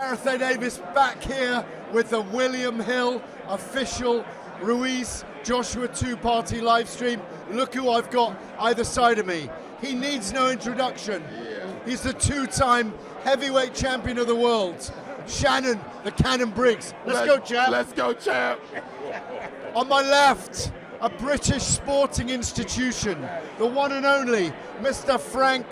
Gareth A. Davis back here with the William Hill official Ruiz Joshua 2-party live stream. Look who I've got either side of me. He needs no introduction. He's the 2-time heavyweight champion of the world. Shannon, the Cannon Briggs. Let's go, champ. Let's go, champ. On my left, a British sporting institution, the one and only Mr. Frank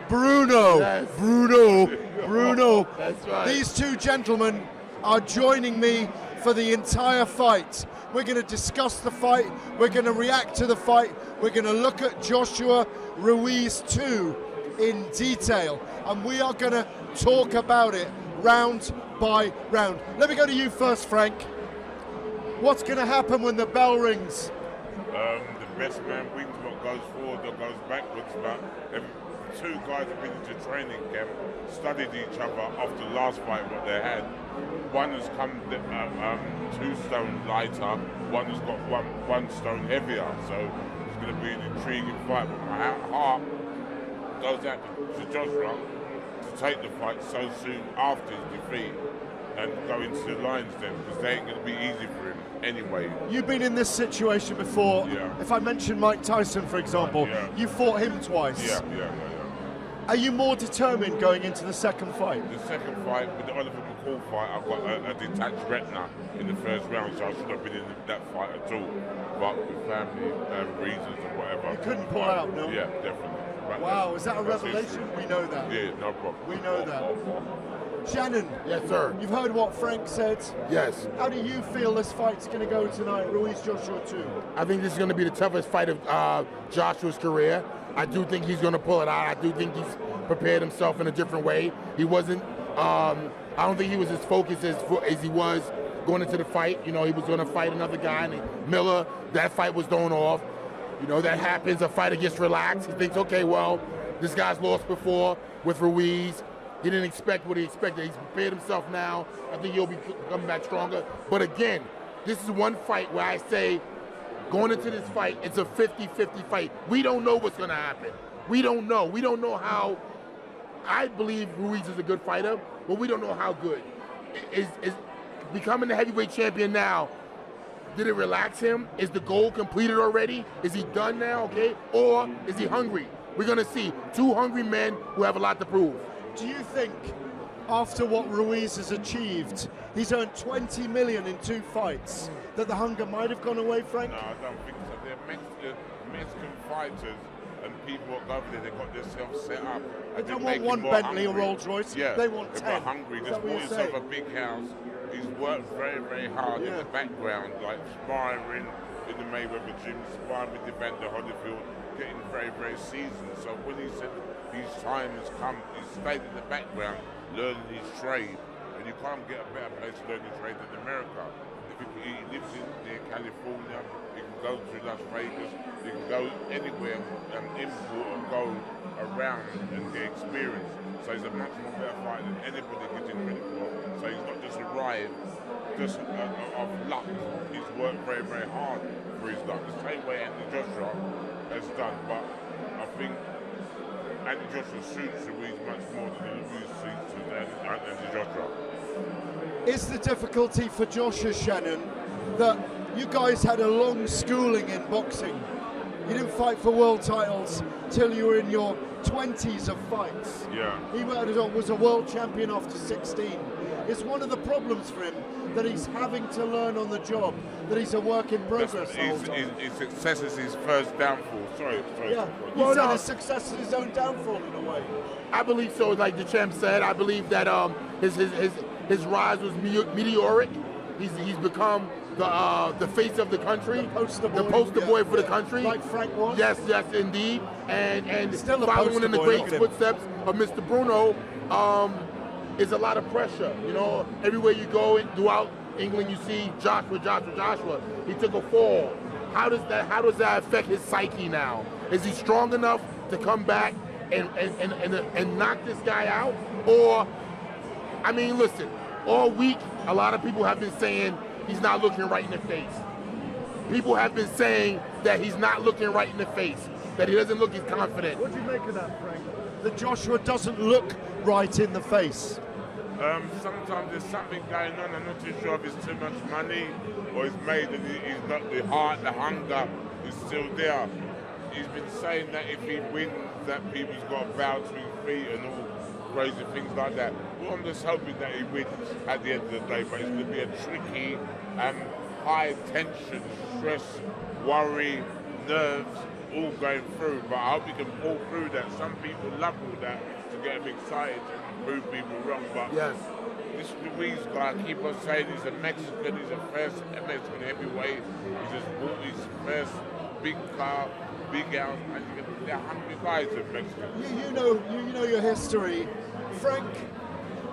Bruno. Yes. Bruno. That's right. These two gentlemen are joining me for the entire fight. We're going to discuss the fight. We're going to react to the fight. We're going to look at Joshua Ruiz 2 in detail. And we are going to talk about it round by round. Let me go to you first, Frank. What's going to happen when the bell rings? The best man wins. What goes forward or goes backwards. But two guys have been into training camp, studied each other after the last fight what they had. One has come 2 stone lighter, one has got one stone heavier. So it's going to be an intriguing fight. But my heart goes out to Joshua to take the fight so soon after his defeat and go into the Lions Den, because they ain't going to be easy for him anyway. You've been in this situation before. Yeah. If I mention Mike Tyson, for example, Yeah. you fought him twice. Yeah. Are you more determined going into the second fight? The second fight, with the Oliver McCall fight, I've got a detached retina in the first round, so I should have been in that fight at all. But with family reasons or whatever. You couldn't pull out, no? Yeah, definitely. But Wow, is that a that's revelation? history. We know that. Yeah, no problem. We know that. Shannon, Yes, sir. you've heard what Frank said. Yes. How do you feel this fight's going to go tonight, Ruiz Joshua 2? I think this is going to be the toughest fight of Joshua's career. I do think he's going to pull it out. I do think he's prepared himself in a different way. He wasn't, I don't think he was as focused as he was going into the fight. You know, he was going to fight another guy, and Miller, that fight was thrown off. You know, that happens, a fighter gets relaxed. He thinks, okay, well, this guy's lost before with Ruiz. He didn't expect what he expected. He's prepared himself now. I think he'll be coming back stronger. But again, this is one fight where I say, going into this fight, it's a 50-50 fight. We don't know what's going to happen. We don't know. We don't know how. I believe Ruiz is a good fighter, but we don't know how good. Is becoming the heavyweight champion now, did it relax him? Is the goal completed already? Is he done now, okay? Or is he hungry? We're going to see 2 hungry men who have a lot to prove. Do you think, after what Ruiz has achieved, he's earned 20 million in 2 fights, that the hunger might have gone away, Frank? No, I don't think so. They're Mexican fighters, and people that go over there, they've got themselves set up. They don't want one Bentley or Rolls Royce, Yeah, they want 10. They're hungry. Is Just that what bought you're yourself saying? a big house. He's worked very, very hard in Yeah. the background, like sparring in the Mayweather gym, sparring with Evander Holyfield, getting very, very seasoned. So when he said his time has come, he stayed in the background, learning his trade, and you can't get a better place to learn your trade than America. He lives near California, you can go to Las Vegas, you can go anywhere and import and go around and get experience. So he's a much more better fighter than anybody getting ready for. So he's not just arrived just of luck. He's worked very, very hard for his luck. The same way Andy Joshua has done, but I think Andy Joshua suits Ruiz much more than Ruiz suits Andy Joshua. Is the difficulty for Joshua, Shannon, that you guys had a long schooling in boxing? You didn't fight for world titles till you were in your 20s of fights. Yeah. He was a world champion after 16. It's one of the problems for him that he's having to learn on the job, that he's a work in progress the whole time. His success is his first downfall. Sorry. Yeah, he said his success is his own downfall in a way. I believe so, like the champ said. I believe that his rise was meteoric. He's become the face of the country, the poster boy for the country. Like Frank was. Yes, indeed. And Still a following poster in the boy, great look at him. footsteps of Mr. Bruno is a lot of pressure. You know, everywhere you go throughout England, you see Joshua. He took a fall. How does that affect his psyche now? Is he strong enough to come back and knock this guy out? Or, I mean, listen, all week, a lot of people have been saying he's not looking right in the face. People have been saying that he's not looking right in the face, that he doesn't look as confident. What do you make of that, Frank? That Joshua doesn't look right in the face. Sometimes there's something going on. I'm not too sure if it's too much money or it's made and he's not the heart, the hunger is still there. He's been saying that if he wins, that people's got to bow to his feet and all crazy things like that. Well, I'm just hoping that he wins at the end of the day, but it's going to be a tricky and high tension, stress, worry, nerves, all going through. But I hope he can pull through that. Some people love all that to get him excited and prove people wrong. But Yes. this Ruiz guy, I keep on saying he's a Mexican, he's a first Mexican heavyweight. He just bought his first big car, big house, and they're hungry guys in Mexico. You know your history. Frank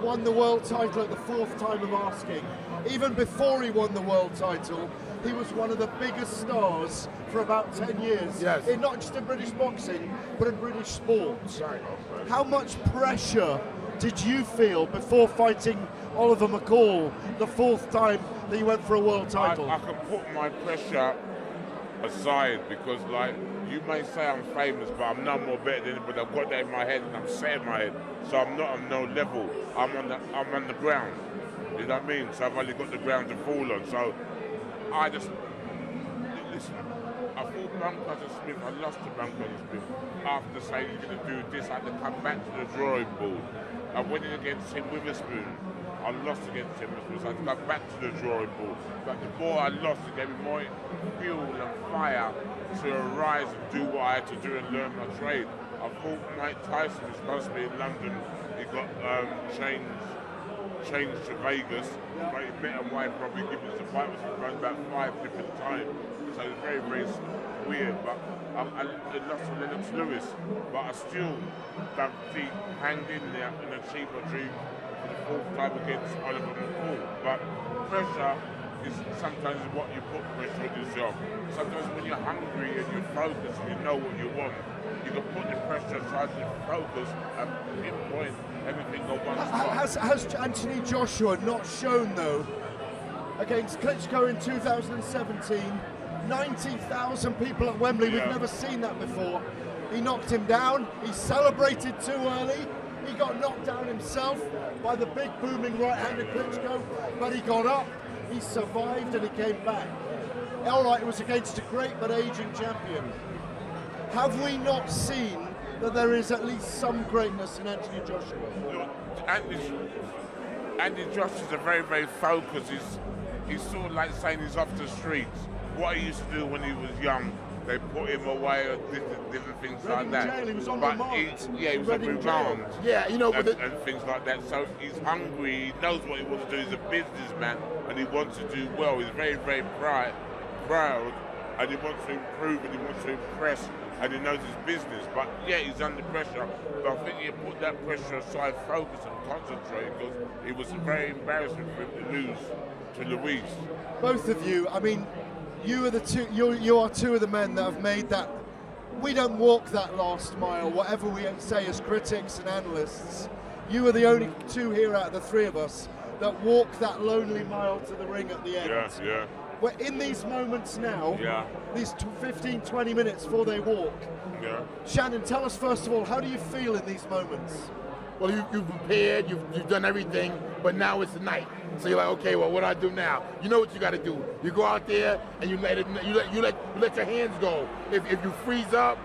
won the world title at the 4th time of asking. Even before he won the world title, he was one of the biggest stars for about 10 years. Yes. Not just in British boxing, but in British sports. Right. How much pressure did you feel before fighting Oliver McCall the 4th time that you went for a world title? I can put my pressure aside because, like, you may say I'm famous, but I'm no more better than anybody. I've got that in my head and I'm set in my head. So I'm not on no level. I'm on the ground. You know what I mean? So I've only got the ground to fall on. So I just listen. I fought Branko Smith. I lost to Branko Smith after saying he's going to do this. I had to come back to the drawing board. I went in against him with a spoon. I lost against him with a spoon. So I had to go back to the drawing board. But the more I lost, it gave me more fuel and fire to arise and do what I had to do and learn my trade. I fought Mike Tyson, who's supposed to be in London. He got changed to Vegas, but he met a wife, probably given us a fight, was run about 5 different times. So it was very, very weird. But I lost to Lennox Lewis, but I still dug deep, hanged in there and achieved my dream for the 4th time against Oliver McCall. But pressure is sometimes what you put pressure on yourself. Sometimes when you're hungry and you're focused and you know what you want, you can put the pressure aside and focus and pinpoint everything on one spot. Has Anthony Joshua not shown, though, against Klitschko in 2017, 90,000 people at Wembley, we've never seen that before. He knocked him down, he celebrated too early, he got knocked down himself by the big booming right-handed Klitschko, but he got up, he survived and he came back. All right, it was against a great but aging champion. Have we not seen that there is at least some greatness in Anthony Joshua? Andy Joshua is a very, very focused. He's sort of like saying he's off the streets. What he used to do when he was young, they put him away or different things like that. Jail, he was on but remand. he was on remand. Yeah, you know, but and things like that. So he's hungry. He knows what he wants to do. He's a businessman, and he wants to do well. He's very, very proud, and he wants to improve, and he wants to impress, and he knows his business. But yeah, he's under pressure. But I think he put that pressure aside, focus, and concentrate, because it was very embarrassing for him to lose to Ruiz. Both of you, I mean, you are the two. You are two of the men that have made that. We don't walk that last mile, whatever we say as critics and analysts. You are the only two here out of the three of us that walk that lonely mile to the ring at the end. Yeah. We're in these moments now. Yeah. These 15, 20 minutes before they walk. Yeah. Shannon, tell us first of all, how do you feel in these moments? well, you've prepared, you've done everything, but now it's the night. So you're like, okay, well, what do I do now? You know what you got to do. You go out there and you let your hands go. If you freeze up,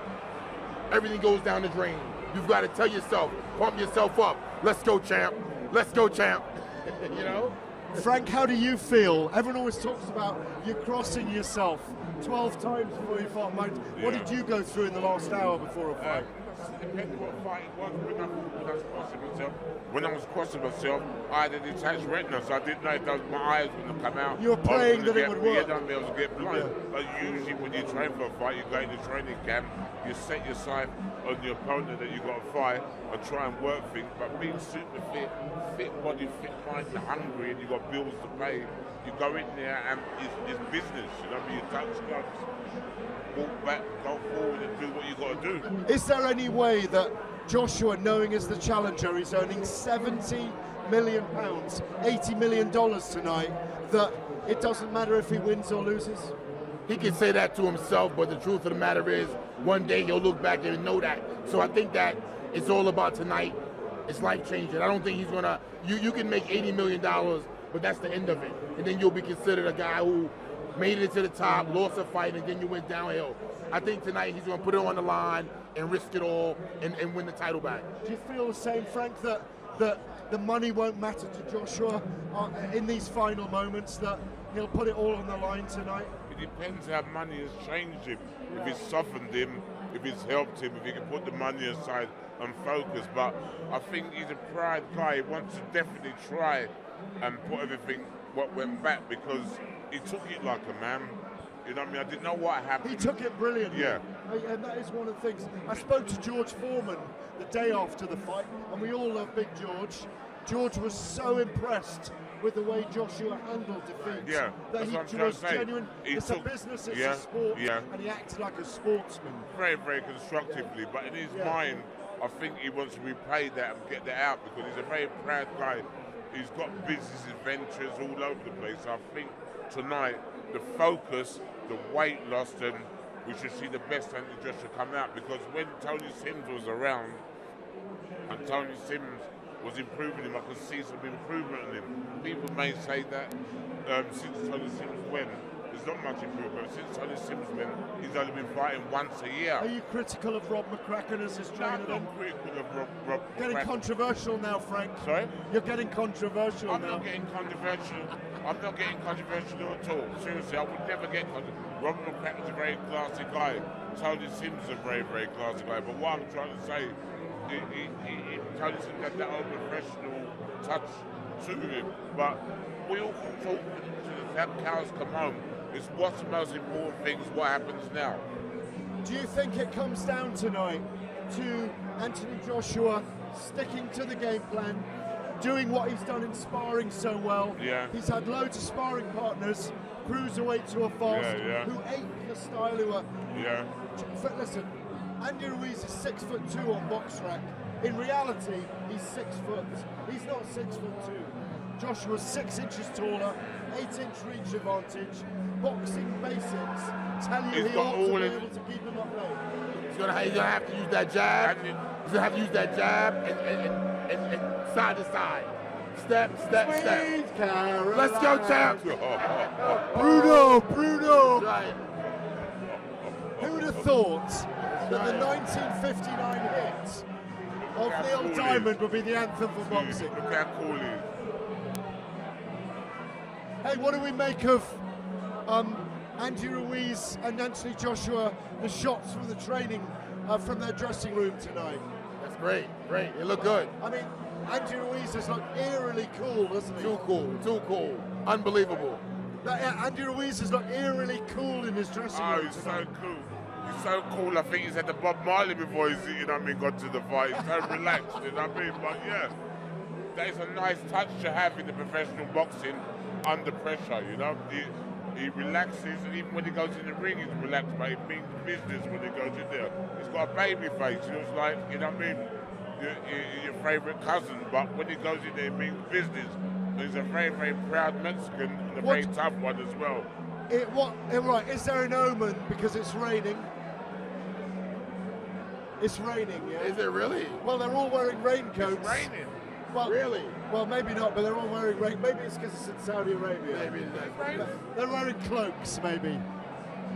everything goes down the drain. You've got to tell yourself, pump yourself up. Let's go, champ. Let's go, champ. You know? Frank, how do you feel? Everyone always talks about you crossing yourself 12 times before you fought Mike. What did you go through in the last hour before a fight? It depends what fight it was. When I was crossing myself, I had a detached retina, so I didn't know if my eyes were going to come out. You were praying that it would work. Yeah, I was get blind. But usually when you train for a fight, you go into training camp, you set your sight on the opponent that you got to fight and try and work things. But being super fit body, fit mind, and hungry, and you got bills to pay, you go in there and it's business. You know, you touch gloves, walk back, go forward, and do what you got to do. Is there any way that Joshua, knowing as the challenger, he's earning £70 million, $80 million tonight, that it doesn't matter if he wins or loses? He can say that to himself, but the truth of the matter is, one day he'll look back and know that. So I think that it's all about tonight. it's life-changing. I don't think he's gonna. You can make $80 million, but that's the end of it. And then you'll be considered a guy who made it to the top, lost a fight, and then you went downhill. I think tonight he's gonna put it on the line and risk it all and win the title back. Do you feel the same, Frank, that the money won't matter to Joshua in these final moments, that he'll put it all on the line tonight? It depends how money has changed him. If it's softened him, if it's helped him, if he can put the money aside and focus. But I think he's a pride guy. He wants to definitely try and put everything what went back, because he took it like a man. You know what I mean? I didn't know what happened. He took it brilliantly. Yeah. And that is one of the things. I spoke to George Foreman the day after the fight, and we all love Big George. George was so impressed with the way Joshua handled defeat. Yeah, that he was genuine. It's a business, it's a sport, and he acted like a sportsman. Very, very constructively, but in his mind, I think he wants to repay that and get that out, because he's a very proud guy. He's got business adventures all over the place. I think tonight, the focus, the weight loss, and we should see the best Andy Joshua come out, because when Tony Sims was around and Tony Sims was improving him, I could see some improvement in him. People may say that since Tony Sims went, there's not much improvement. Since Tony Sims went, he's only been fighting once a year. Are you critical of Rob McCracken as his trainer? I'm not critical of Rob Getting McCracken. Controversial now, Frank. Sorry? You're getting controversial I'm now. not getting controversial. I'm not getting controversial at all. Seriously, I would never get controversial. Rob McCracken's a very classy guy. Tony Sims is a very, very classy guy. But what I'm trying to say, Tony Sims had that old professional touch to him. But we all can talk to the cows come home. It's what's the most important thing is what happens now. Do you think it comes down tonight to Anthony Joshua sticking to the game plan, doing what he's done in sparring so well? Yeah. He's had loads of sparring partners, cruiserweight to a fast, who ate the style, who are... Yeah. Listen, Andy Ruiz is 6'2" on BoxRec. In reality, he's 6 foot. He's not 6'2". Joshua's 6 inches taller, 8-inch reach advantage. Boxing basics tell you he ought to be able to keep him up late. He's gonna have to use that jab. He's gonna have to use that jab and side to side. Step, step, step. Caroline. Let's go, champ. Bruno. Right. Who would have thought that the 1959 hit of Neil Diamond would be the anthem for boxing? Look how cool he is. Hey, what do we make of Andy Ruiz and Anthony Joshua, the shots from the training, from their dressing room tonight? That's great, great. It looked good. I mean, Andy Ruiz has looked eerily cool, doesn't he? Too cool. Unbelievable. Andy Ruiz has looked eerily cool in his dressing room. Oh, he's so cool. He's so cool. I think he's had the Bob Marley before he's, you know what I mean, got to the fight. He's so relaxed, you know what I mean? But yeah, that is a nice touch to have in the professional boxing under pressure, you know? He relaxes, and even when he goes in the ring, he's relaxed, but he means business when he goes in there. He's got a baby face. He looks like, you know what I mean, your favourite cousin, but when he goes in there, he means business. He's a very, very proud Mexican and a very tough one as well. Right, is there an omen because it's raining? It's raining, yeah. Is it really? Well, they're all wearing raincoats. It's raining. Well, really? Well, maybe not, but they're all wearing rain. Maybe it's because it's in Saudi Arabia. Maybe that's They're wearing cloaks, maybe.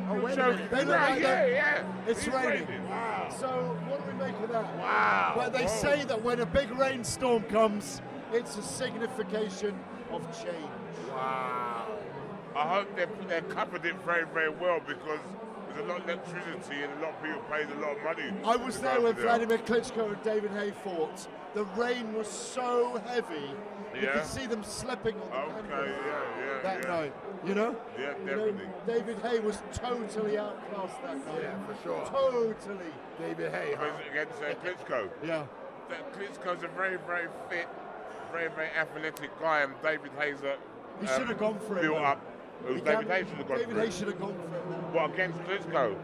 Oh, wait a minute. They look like yeah. It's raining. Wow. So, what do we make of that? Wow. Well, they say that when a big rainstorm comes, it's a signification of change. Wow. I hope they're covered it very, very well, because there's a lot of electricity and a lot of people paid a lot of money. I was there when Vladimir Klitschko and David Hay fought. The rain was so heavy, you could see them slipping on the canvas that night. You know? Yeah, You definitely. know, David Hay was totally outclassed that night. Yeah, for sure. Totally. David Hay. Against Klitschko. Yeah. Klitschko's a very, very fit, very, very athletic guy, and David Hay's He should have gone for it. built though. up. David Hay should have gone David for Hay it. should have gone for it. What, against Klitschko?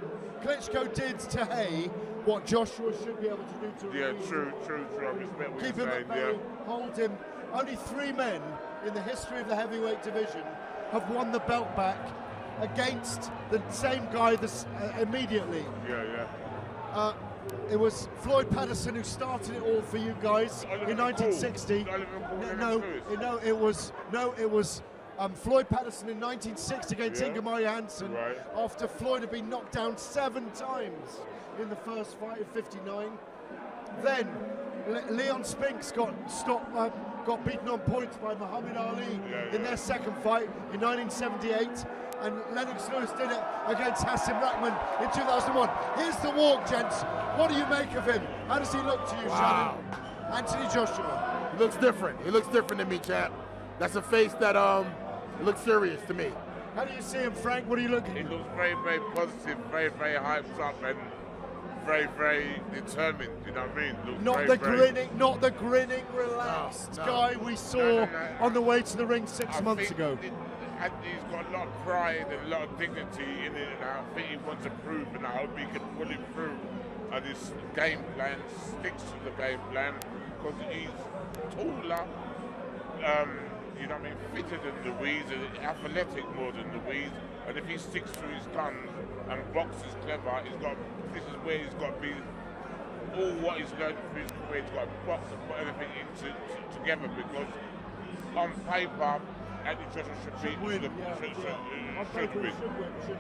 Klitschko did to Hay what Joshua should be able to do to Yeah, Ruiz. true. I respect what Keep you're him saying, at bay, hold him. Only 3 men in the history of the heavyweight division have won the belt back against the same guy immediately. Yeah. It was Floyd Patterson who started it all for you guys in 1960. It was Floyd Patterson in 1960 against Ingemar Johansson, after Floyd had been knocked down 7 times in the first fight in '59. Then Leon Spinks got beaten on points by Muhammad Ali in their second fight in 1978, and Lennox Lewis did it against Hassan Rahman in 2001. Here's the walk, gents. What do you make of him? How does he look to you, Shannon? Anthony Joshua. He looks different. He looks different to me, champ. That's a face that looks serious to me. How do you see him, Frank? What are you looking at? He looks very, very positive, very, very hyped up, and very, very determined. You know what I mean? Looks not the grinning, relaxed guy we saw on the way to the ring 6 months ago. He's got a lot of pride and a lot of dignity in it, and I think he wants to prove, and I hope he can pull it through. And his game plan sticks to the game plan, because he's taller, you know what I mean, fitter than Ruiz, and athletic more than Ruiz. And if he sticks to his guns and boxes clever, this is where he's got to be. All what he's learned through his career, he's got to box and put everything together, because on paper, Andy Joshua should win.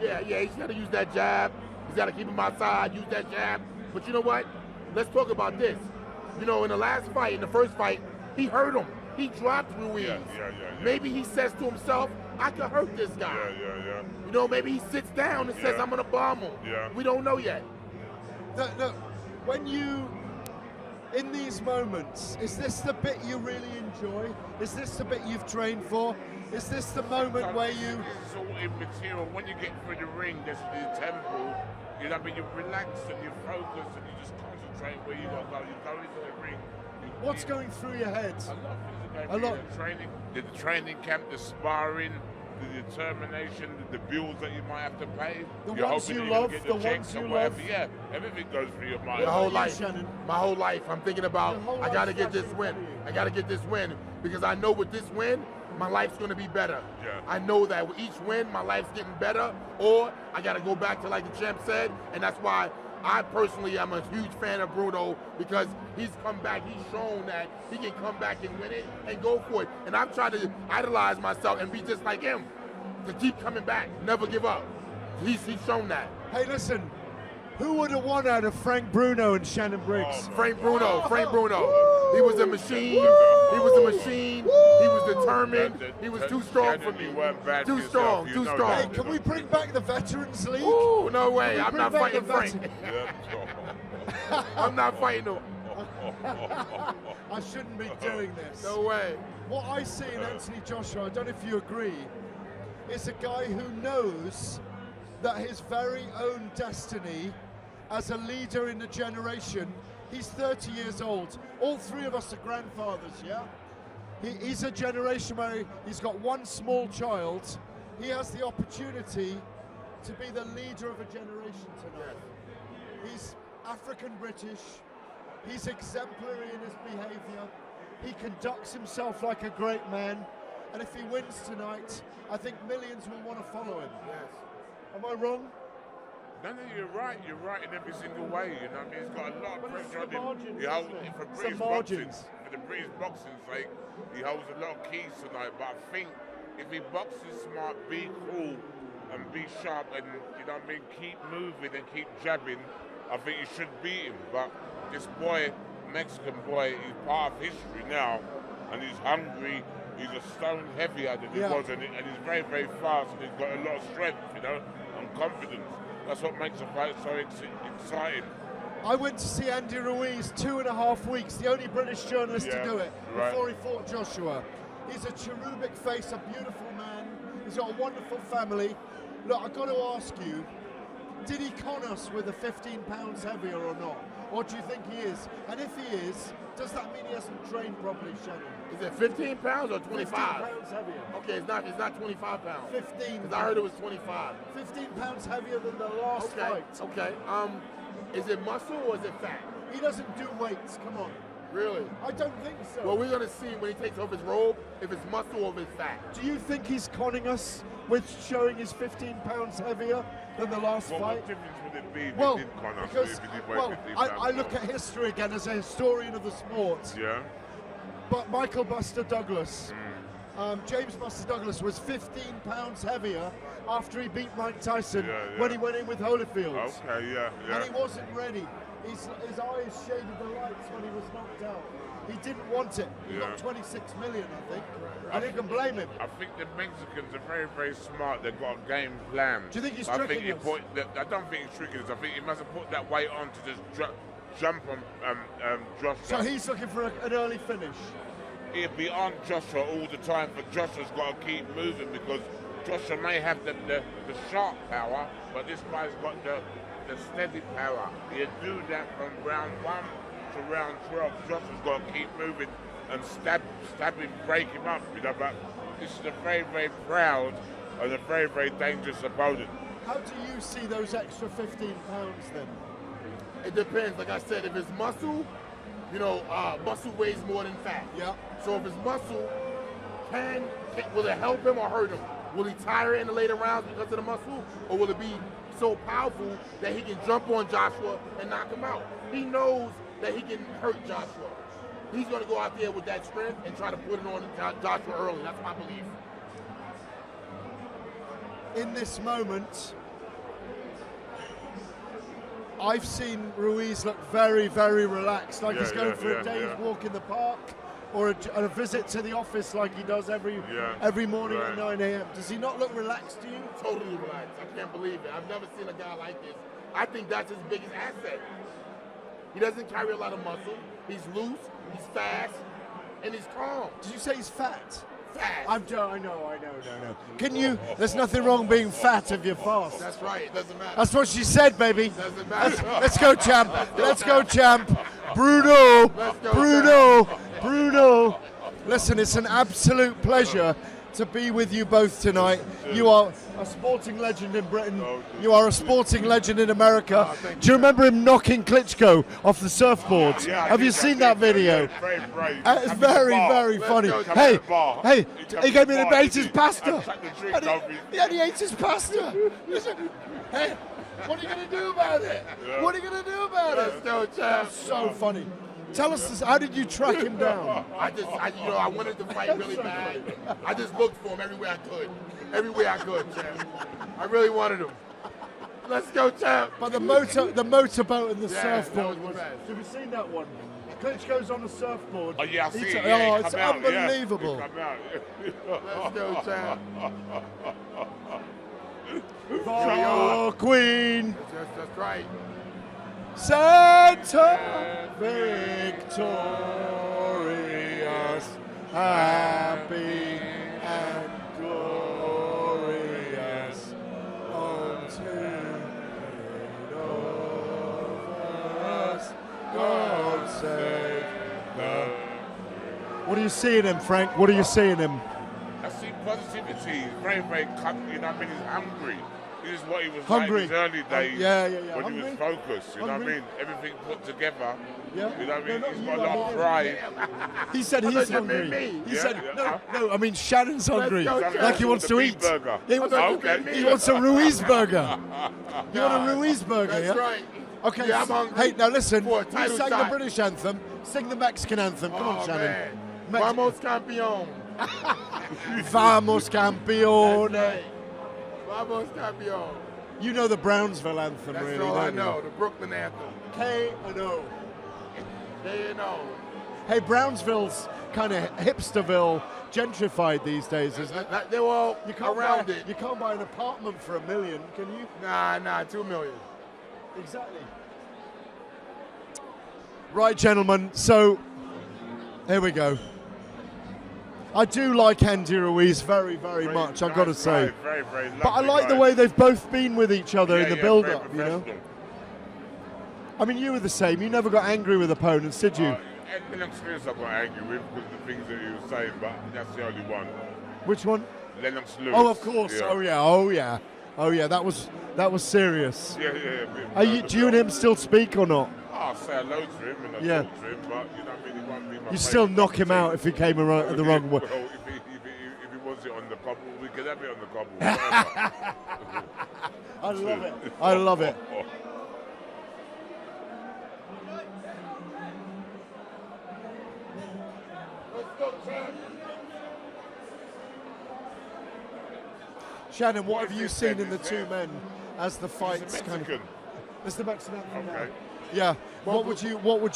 Yeah, he's got to use that jab. He's got to keep him outside, use that jab. But you know what? Let's talk about this. You know, in the last fight, in the first fight, he hurt him. He dropped Ruiz. Maybe he says to himself, I could hurt this guy. You know, maybe he sits down and says, I'm going to bomb him. We don't know yet. Look, when you, in these moments, is this the bit you really enjoy? Is this the bit you've trained for? Is this the moment where you... It's all immaterial. When you get through the ring, there's the temple, you know, I mean, you relax and you focus and you just concentrate where you got to go. You go into the ring. What's going through your head? A lot. The training camp, the sparring, the determination, the bills that you might have to pay. The ones you love, the ones you love. Yeah, everything goes through your mind. My whole life, I'm thinking about, I got to get this win. I got to get this win, because I know with this win, my life's going to be better. I know that with each win, my life's getting better, or I got to go back to, like the champ said, and that's why I personally am a huge fan of Bruno, because he's come back, he's shown that he can come back and win it and go for it. And I'm trying to idolize myself and be just like him, to keep coming back, never give up. He's shown that. Hey, listen, who would have won out of Frank Bruno and Shannon Briggs? Frank Bruno. He was a machine. He was a machine. He was determined. He was too strong for me. Too strong. Hey, can we bring back the Veterans League? Ooh, no way. I'm not fighting Frank. I'm not fighting him. I shouldn't be doing this. No way. What I see in Anthony Joshua, I don't know if you agree, is a guy who knows that his very own destiny as a leader in a generation. He's 30 years old. All 3 of us are grandfathers, yeah? He's a generation where he's got one small child. He has the opportunity to be the leader of a generation tonight. He's African-British. He's exemplary in his behavior. He conducts himself like a great man. And if he wins tonight, I think millions will want to follow him. Yes. Am I wrong? No, you're right. You're right in every single way. You know what I mean? He's got a lot of pressure on him. He holds for the British boxing's sake, he holds a lot of keys tonight. But I think if he boxes smart, be cool, and be sharp, and you know what I mean, keep moving and keep jabbing, I think he should beat him. But this boy, Mexican boy, he's part of history now, and he's hungry. He's a stone heavier than he was, and he's very, very fast, and he's got a lot of strength, you know, and confidence. That's what makes the fight so exciting. I went to see Andy Ruiz 2.5 weeks, the only British journalist to do it, before he fought Joshua. He's a cherubic face, a beautiful man. He's got a wonderful family. Look, I've got to ask you, did he con us with a 15 pounds heavier or not? Or do you think he is? And if he is, does that mean he hasn't trained properly, Shannon? Is it 15 pounds or 25? 15 pounds heavier. Okay, it's not 25 pounds. 15. Because I heard it was 25. 15 pounds heavier than the last fight. Okay. Is it muscle or is it fat? He doesn't do weights, come on. Really? I don't think so. Well, we're going to see when he takes off his robe if it's muscle or if it's fat. Do you think he's conning us with showing he's 15 pounds heavier than the last Well, fight? what difference would it be if Well, he did con us, because if he did weigh well, 15 pounds I look more? at history again as a historian of the sport. Yeah. But Michael Buster Douglas, James Buster Douglas was 15 pounds heavier after he beat Mike Tyson when he went in with Holyfield. Okay, yeah. And he wasn't ready. His eyes shaded the lights when he was knocked out. He didn't want it. He got 26 million, I think. And you can blame him. I think the Mexicans are very, very smart. They've got a game plan. Do you think he's I tricking think us? I don't think he's tricking us. I think he must have put that weight on to just jump on Joshua. So he's looking for an early finish. He'll be on Joshua all the time, but Joshua's got to keep moving because Joshua may have the sharp power, but this guy's got the steady power. You do that from round 1 to round 12. Joshua's got to keep moving and stab him, break him up. You know, but this is a very, very proud and a very, very dangerous opponent. How do you see those extra 15 pounds then? It depends. Like I said, if it's muscle, you know, muscle weighs more than fat. Yeah. So if it's muscle, will it help him or hurt him? Will he tire in the later rounds because of the muscle? Or will it be so powerful that he can jump on Joshua and knock him out? He knows that he can hurt Joshua. He's going to go out there with that strength and try to put it on Joshua early. That's my belief. In this moment, I've seen Ruiz look very, very relaxed, like he's going for a day's walk in the park or a visit to the office like he does every morning at 9 a.m. Does he not look relaxed to you? Totally relaxed. I can't believe it. I've never seen a guy like this. I think that's his biggest asset. He doesn't carry a lot of muscle. He's loose, he's fast, and he's calm. Did you say he's fat? Fast. I know. Can you? There's nothing wrong being fat if you're fast. That's right. It doesn't matter. That's what she said, baby. Doesn't matter. Let's go, champ. Let's go, champ. Bruno. Bruno. Listen, it's an absolute pleasure to be with you both tonight. You are a sporting legend in Britain. You are a sporting legend in America. Do you remember him knocking Klitschko off the surfboard? Have you seen that video? It's very, very funny. Hey, he gave me the ate his pasta. And he ate his pasta. Hey, what are you going to do about it? What are you going to do about it? That's so funny. Tell us this, how did you track him down? I wanted to fight really bad. I just looked for him everywhere I could. Everywhere I could, champ. I really wanted him. Let's go, champ. But the motorboat and the Yeah, surfboard that was the best. have you seen that one? Klitschko's on the surfboard. Oh, yeah, I see it. Oh, it's unbelievable. Let's go, champ. Oh, Queen. That's right. Santa victorious, happy and glorious, unto us, God save the. What are you seeing him, Frank? What are you seeing him? I see positivity. He's very, very, you know, I mean, he's hungry. This is what he was Hungry. like in his early days when Hungry. he was focused, you know what I mean? Everything put together, Yeah. you know what I mean? No, He's you, got a lot of pride. He said I he's thought you meant hungry. me. He said, Yeah. no, I mean Shannon's hungry. go, Like he wants to The eat. beef burger. He wants, Okay. he wants a Ruiz burger. You want a Ruiz burger, That's yeah? right. Okay, Yeah, I'm hungry. hey, now listen, For a you title sang the shot. British anthem, sing the Mexican anthem. Come on, Shannon. Man. Mex- Vamos campeón. Vamos, campeone. That's right. Vamos campeón. You know the Brownsville anthem, That's really, all I don't you? know. The Brooklyn anthem. K&O. K&O. Hey, Brownsville's kind of hipsterville, gentrified these days, isn't it? They're all You can't around buy, it. You can't buy an apartment for $1 million, can you? Nah, 2 million. Exactly. Right, gentlemen, so here we go. I do like Andy Ruiz very, very much, I've got to say. Very, very But I lovely like the guy. way they've both been with each other in the very build-up, you know? professional. I mean, you were the same. You never got angry with opponents, did you? Lennox Lewis I got angry with because of the things that he was saying, but that's the only one. Which one? Lennox Lewis. Oh, of course. Yeah. Oh, yeah. That was serious. Yeah. Do you and him still speak or not? Oh, I'll say hello to him and I'll Yeah. talk to him, but you know what I mean, he won't be my You still favourite knock cup him of out tea. if he came around the wrong way. Well, if he wants it on the cobble, we can have it on the cobble. Whatever. I love it. I love it. Shannon, what have you seen in the two men as the fights kind of? It's the Mexican anthem now. Okay. Yeah. What would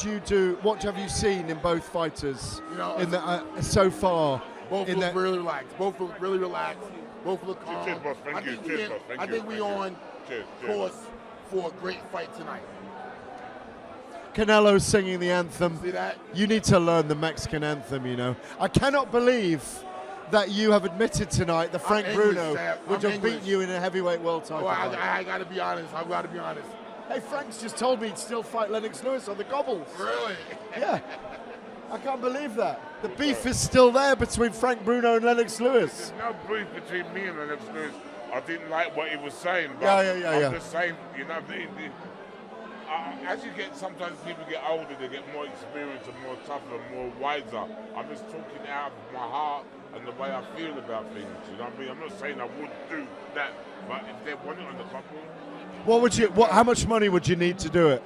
you do? What have you seen in both fighters? You know, in the so far. Both in look that, really relaxed. Both look really relaxed. Both look calm. Cheers, boss. Thank you. Cheers, boss. Thank I you. think we're on Cheers. course for a great fight tonight. Canelo's singing the anthem. See that? You need to learn the Mexican anthem, you know. I cannot believe that you have admitted tonight that Frank English, Bruno Sam. would I'm have beaten English. you in a heavyweight world title Well, fight. I got to be honest. I've got to be honest. Hey, Frank's just told me he'd still fight Lennox Lewis on the gobbles. Really? Yeah. I can't believe that. The beef is still there between Frank Bruno and Lennox Lewis. There's no beef between me and Lennox Lewis. I didn't like what he was saying, but Yeah. I'm just saying, you know, as you get, sometimes people get older, they get more experience and more tougher and more wiser. I'm just talking out of my heart and the way I feel about things, you know what I mean? I'm not saying I would do that, but if they want it on the couple, How much money would you need to do it?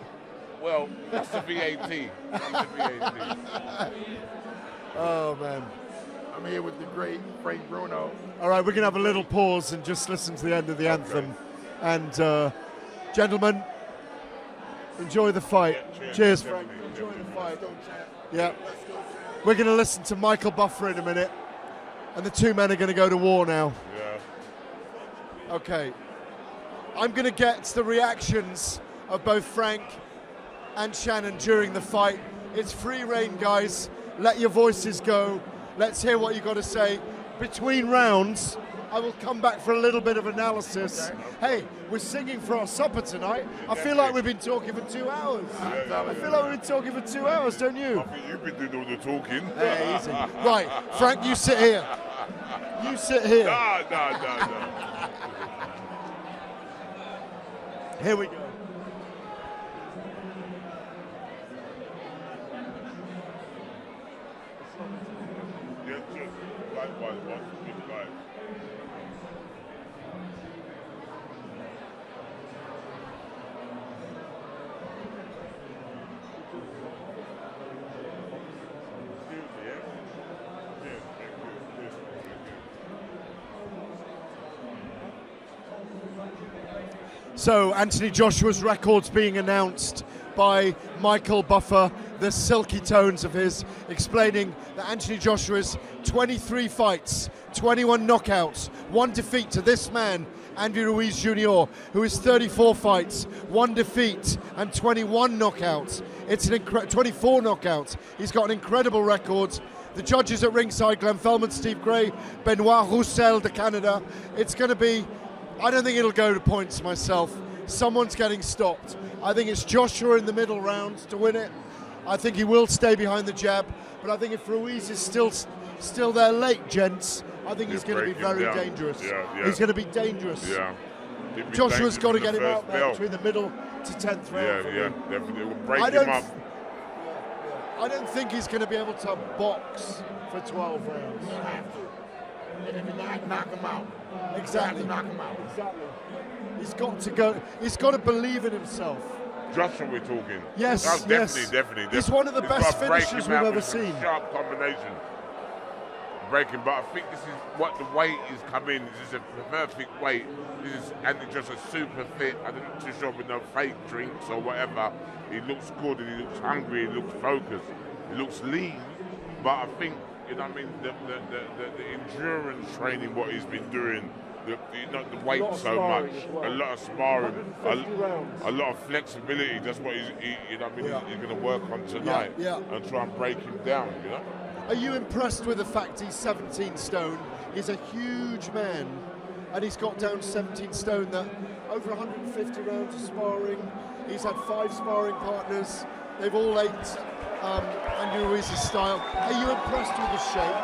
well, that's the VAT. That's the VAT. Oh, man. I'm here with the great Frank Bruno. All right, we're going to have a little pause and just listen to the end of the anthem. And, gentlemen, enjoy the fight. Yeah, cheers, definitely, Frank. Enjoy the fight. Let's go, champ. Yeah. Let's go, champ. We're going to listen to Michael Buffer in a minute. And the two men are going to go to war now. Yeah. Okay. I'm going to get the reactions of both Frank and Shannon during the fight. It's free reign, guys. Let your voices go. Let's hear what you got to say. Between rounds, I will come back for a little bit of analysis. Okay. Hey, we're singing for our supper tonight. I feel like we've been talking for 2 hours. I feel like we've been talking for 2 hours, don't you? I think you've been doing all the talking. Hey, easy. Right, Frank, you sit here. You sit here. No. Here we go. Yeah, cheers. Likewise, boss. Good guy. Excuse me, yeah? Cheers. Thank you. Cheers. Thank you. So Anthony Joshua's records being announced by Michael Buffer, the silky tones of his, explaining that Anthony Joshua's 23 fights, 21 knockouts, 1 defeat to this man, Andy Ruiz Jr., who is 34 fights, 1 defeat and 21 knockouts. It's an 24 knockouts. He's got an incredible record. The judges at ringside, Glenn Feldman, Steve Gray, Benoit Roussel de Canada. It's going to be, I don't think it'll go to points myself. Someone's getting stopped. I think it's Joshua in the middle rounds to win it. I think he will stay behind the jab, but I think if Ruiz is still there late, gents, I think he's going to be very dangerous. Yeah. He's going to be dangerous. Yeah. Joshua's got to get him first out there bell. between the middle to 10th round. for Yeah, me. definitely. We'll break I him don't up. I don't think he's going to be able to box for 12 rounds. You have to. And if you knock him out. Exactly. You have to knock him out. Exactly. He's got to go. He's got to believe in himself. Joshua, we're talking. Yes, Oh, definitely. He's one of the best gotta break finishers him we've out ever with some seen. Sharp combination. Breaking, but I think this is what the weight is coming. This is a perfect weight. This is Andy just a super fit. I'm not too sure with no fake drinks or whatever. He looks good and he looks hungry. He looks focused. He looks lean. But I think, you know what I mean, the endurance training, what he's been doing, the weight so much, a lot of sparring, a lot of flexibility. That's what he's you know what I mean, he's going to work on tonight and try and break him down, you know. Are you impressed with the fact he's 17 stone? He's a huge man, and he's got down 17 stone. That over 150 rounds of sparring. He's had 5 sparring partners. They've all ate Andy Ruiz's style. Are you impressed with his shape?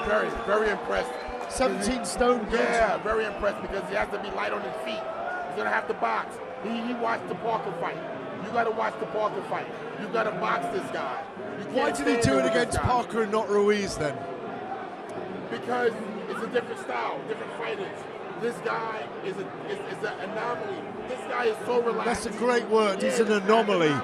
Very, very impressed. 17 stone. Yeah, very impressed because he has to be light on his feet. He's gonna have to box. He watched the Parker fight. You got to watch the Parker fight. You got to box this guy. Why did he do it against Parker and not Ruiz then? Because it's a different style, different fighters. This guy is an anomaly. This guy is so relaxed. That's a great word. He's an anomaly.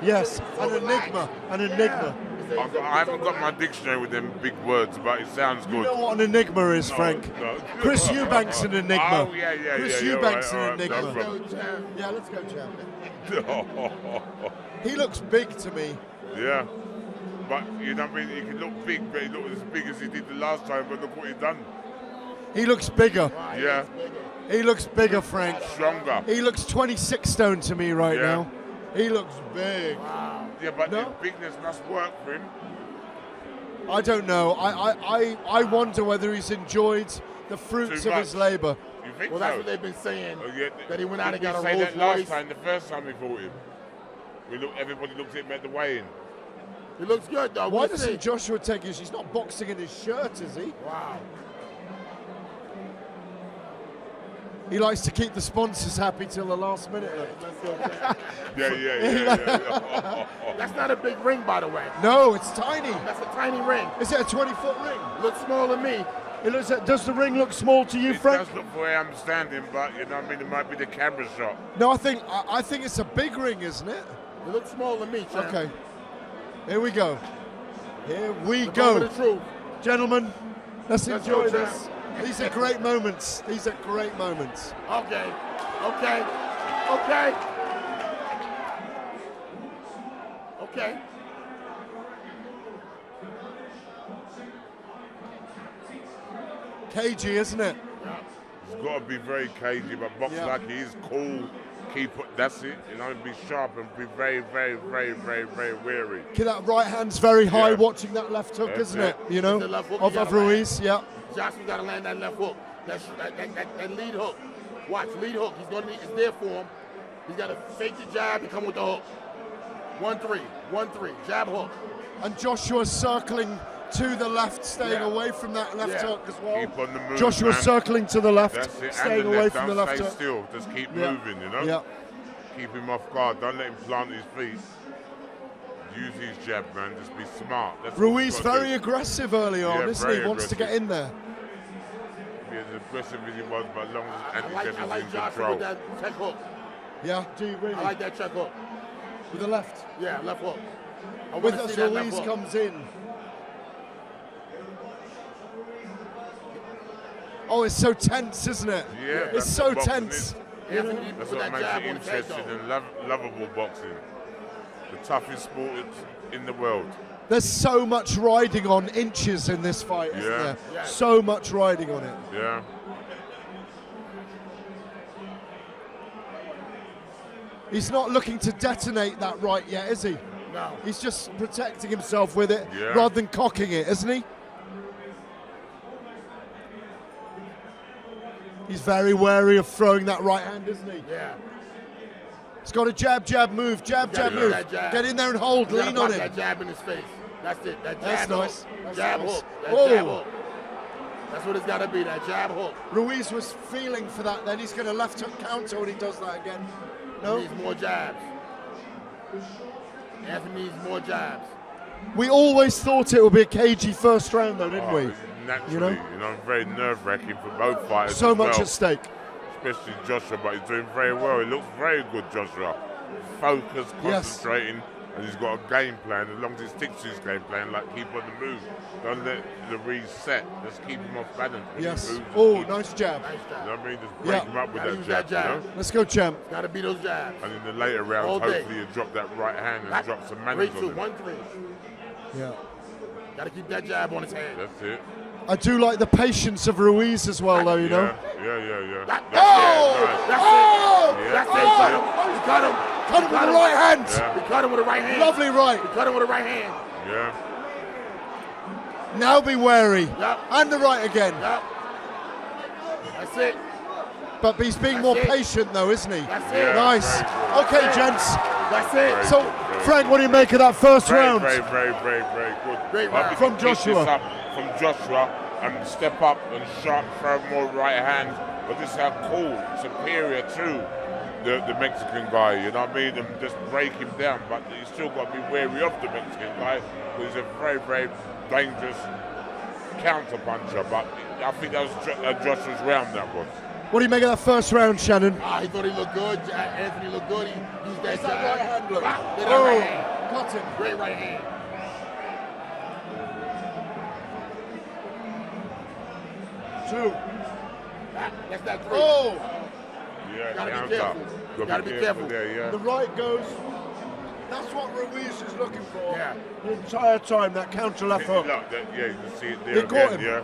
Yes, an enigma. An enigma. I haven't got my dictionary with them big words, but it sounds good. You know what an enigma is, Frank? No. Chris Eubank's an enigma. Oh, yeah. Chris yeah, Eubank's right, an enigma. no Yeah, let's go, champ. problem. He looks big to me. Yeah. But, you know what I mean? He can look big, but he looked as big as he did the last time, but look what he done. He looks bigger. Yeah. He looks bigger, Frank. Stronger. He looks 26 stone to me right now. He looks big. Yeah, but No? the bigness must work for him. I don't know. I wonder whether he's enjoyed the fruits Too of his much. labour. You think Well, so? that's what they've been saying. Yeah, that he went out and got a Didn't we Rolls say that last Royce. time, the first time we fought him? Everybody looked at him at the weigh-in. He looks good, though. Why We'll doesn't see. Joshua take his? He's not boxing in his shirt, is he? Wow. He likes to keep the sponsors happy till the last minute. Look. Let's go, Jack. Yeah. That's not a big ring, by the way. No, it's tiny. That's a tiny ring. Is it a 20-foot ring? Looks small to me. Does the ring look small to you, It Frank? does look the way I'm standing, but you know what I mean, it might be the camera shot. No, I think it's a big ring, isn't it? It looks small to me, champ. Okay. Here we go. Here we Look go. over the truth. Gentlemen, let's Let's enjoy go, this. champ. These are great moments. These are great moments. Okay. Cagey, isn't it? He's got to be very cagey, but box like he is cool. That's it. You know, be sharp and be very, very, very, very, very wary. Okay, that right hand's very high, Yeah. watching that left hook, That's isn't it. it? You know, It's the left hook of you gotta Ruiz. Yeah. Joshua's got to land that left hook. That lead hook. Watch, lead hook. He's going to need, it's there for him. He's got to fake the jab and come with the hook. 1-3, 1-3, jab hook. And Joshua's circling to the left, staying Yeah. away from that left Yeah. hook as well. Keep on the move, Joshua's man. circling to the left, That's it. staying and the away left. from the Don't left stay hook. still. Just keep Yeah. moving, you know? Yeah. Keep him off guard. Don't let him plant his feet. Use his jab, man. Just be smart. That's what Ruiz you've gotta very do. aggressive early on, Yeah, isn't he? very Wants to get aggressive. in there. Be as aggressive as he was, but as long as I Andy like Ruiz in Joshua control. with that check hook. Yeah, do you really? I like that check hook. With the left. Yeah, left hook. I With want to us, see that left Ruiz hook. comes in. Oh, it's so tense, isn't it? Yeah, It's that's so what boxing tense. is. Yeah, I think he That's put what that makes jab it on his head, interesting though. and lovable boxing. The toughest sport in the world. There's so much riding on inches in this fight, isn't Yeah. there? Yeah. So much riding on it. Yeah. He's not looking to detonate that right yet, is he? No. He's just protecting himself with it Yeah. rather than cocking it, isn't he? He's very wary of throwing that right hand, isn't he? Yeah. He's got a jab move, jab gotta move. get that jab. Get in there and hold, You gotta lean on block it. that jab in his face. That's it. That jab That's hook. nice. That's Jab nice. hook. That Oh. jab hook. That's what it's got to be, that jab hook. Ruiz was feeling for that then. He's going to left hook counter when he does that again. No? He needs more jabs. Anthony needs more jabs. We always thought it would be a cagey first round though, didn't we? Naturally, you know, very nerve-wracking for both fighters. So as much well. at stake. Especially Joshua, but he's doing very well. He looks very good, Joshua. Focused, Yes. concentrating, and he's got a game plan. As long as he sticks to his game plan, like keep on the move. Don't let the reset. Just keep him off balance. When he Yes. moves, just Oh, keep- nice jab. Nice You jab. know what I mean? Just break Yeah. him up with Gotta that use jab, that jab. you know? Let's go, champ. Got to be those jabs. And in the later rounds, All day. hopefully he'll drop that right hand and drop some manners 3-2, on him. 1-3. Yeah. Got to keep that jab on his head. That's it. I do like the patience of Ruiz as well, though, you know. Yeah. That- That's oh! nice. That's Oh! it. Yeah, That's it. that's He cut him. Cut him with the right hand. Yeah. He cut him with the right hand. Lovely right. He cut him with the right hand. Yeah. Now be wary. Yep. And the right again. Yep. That's it. But he's being That's more it. patient, though, isn't he? That's it. Nice. very good. Okay, gents. That's it. So, Frank, what do you make of that first round? Very good. Great Hope round. he From can keep Joshua. this up from Joshua and step up and sharp, throw more right hand. But this is how cool, superior to the Mexican guy, you know what I mean, and just break him down. But he's still got to be wary of the Mexican guy, who's a very, very dangerous counter puncher. But I think that was Joshua's round, that was. What do you make of that first round, Shannon? He thought he looked good. Anthony looked good. He used that right hand look? Right hand. Got him. Great right hand. Two. That's that three. Oh! Yeah, Gotta counter. be careful. Gotta be careful. There, yeah. The right goes. That's what Ruiz is looking for. Yeah. The entire time, that counter left hook. Look, yeah, you can see it there He again, caught him. yeah.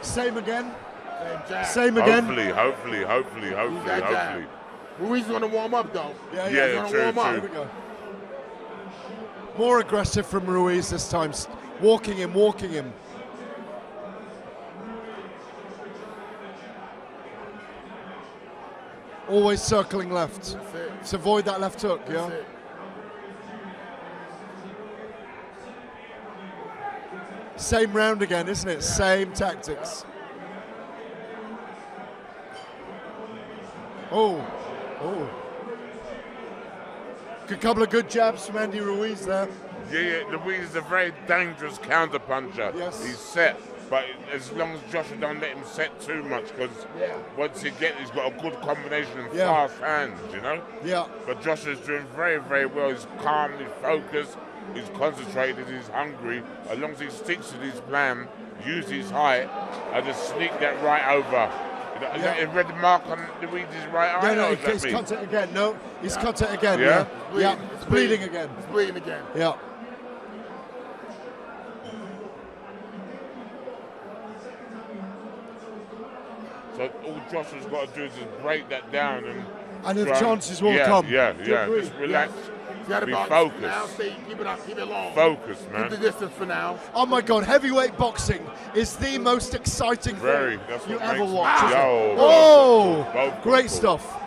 Same again. Jab. Same again. Hopefully. Ruiz is gonna warm up though. Yeah, Yeah, He's gonna true, warm up. Here we go. More aggressive from Ruiz this time. Walking him. Always circling left. That's it. To avoid that left hook, yeah? That's it. Same round again, isn't it? Same tactics. Oh. A couple of good jabs from Andy Ruiz there. Yeah, Ruiz is a very dangerous counter puncher. Yes. He's set, but as long as Joshua don't let him set too much, because once he's got a good combination of fast hands, you know? Yeah. But Joshua's doing very, very well. He's calm, he's focused, he's concentrated, he's hungry. As long as he sticks to his plan, use his height, and just sneak that right over. Is that read the mark on Ruiz's right eye? Yeah, no, he's cut it again. No, he's cut it again. Yeah? Yeah. It's bleeding again. It's bleeding again. Yeah. So all Joshua's got to do is just break that down And the try chances will come. Yeah. agree? Just relax. You gotta Be now focused. stay, keep it up, keep it long. Focus, Keep man. the distance for now. Oh my God, heavyweight boxing is the most exciting Very. thing That's you what ever makes watch. it. isn't it? Yo. Oh, Both great people. stuff.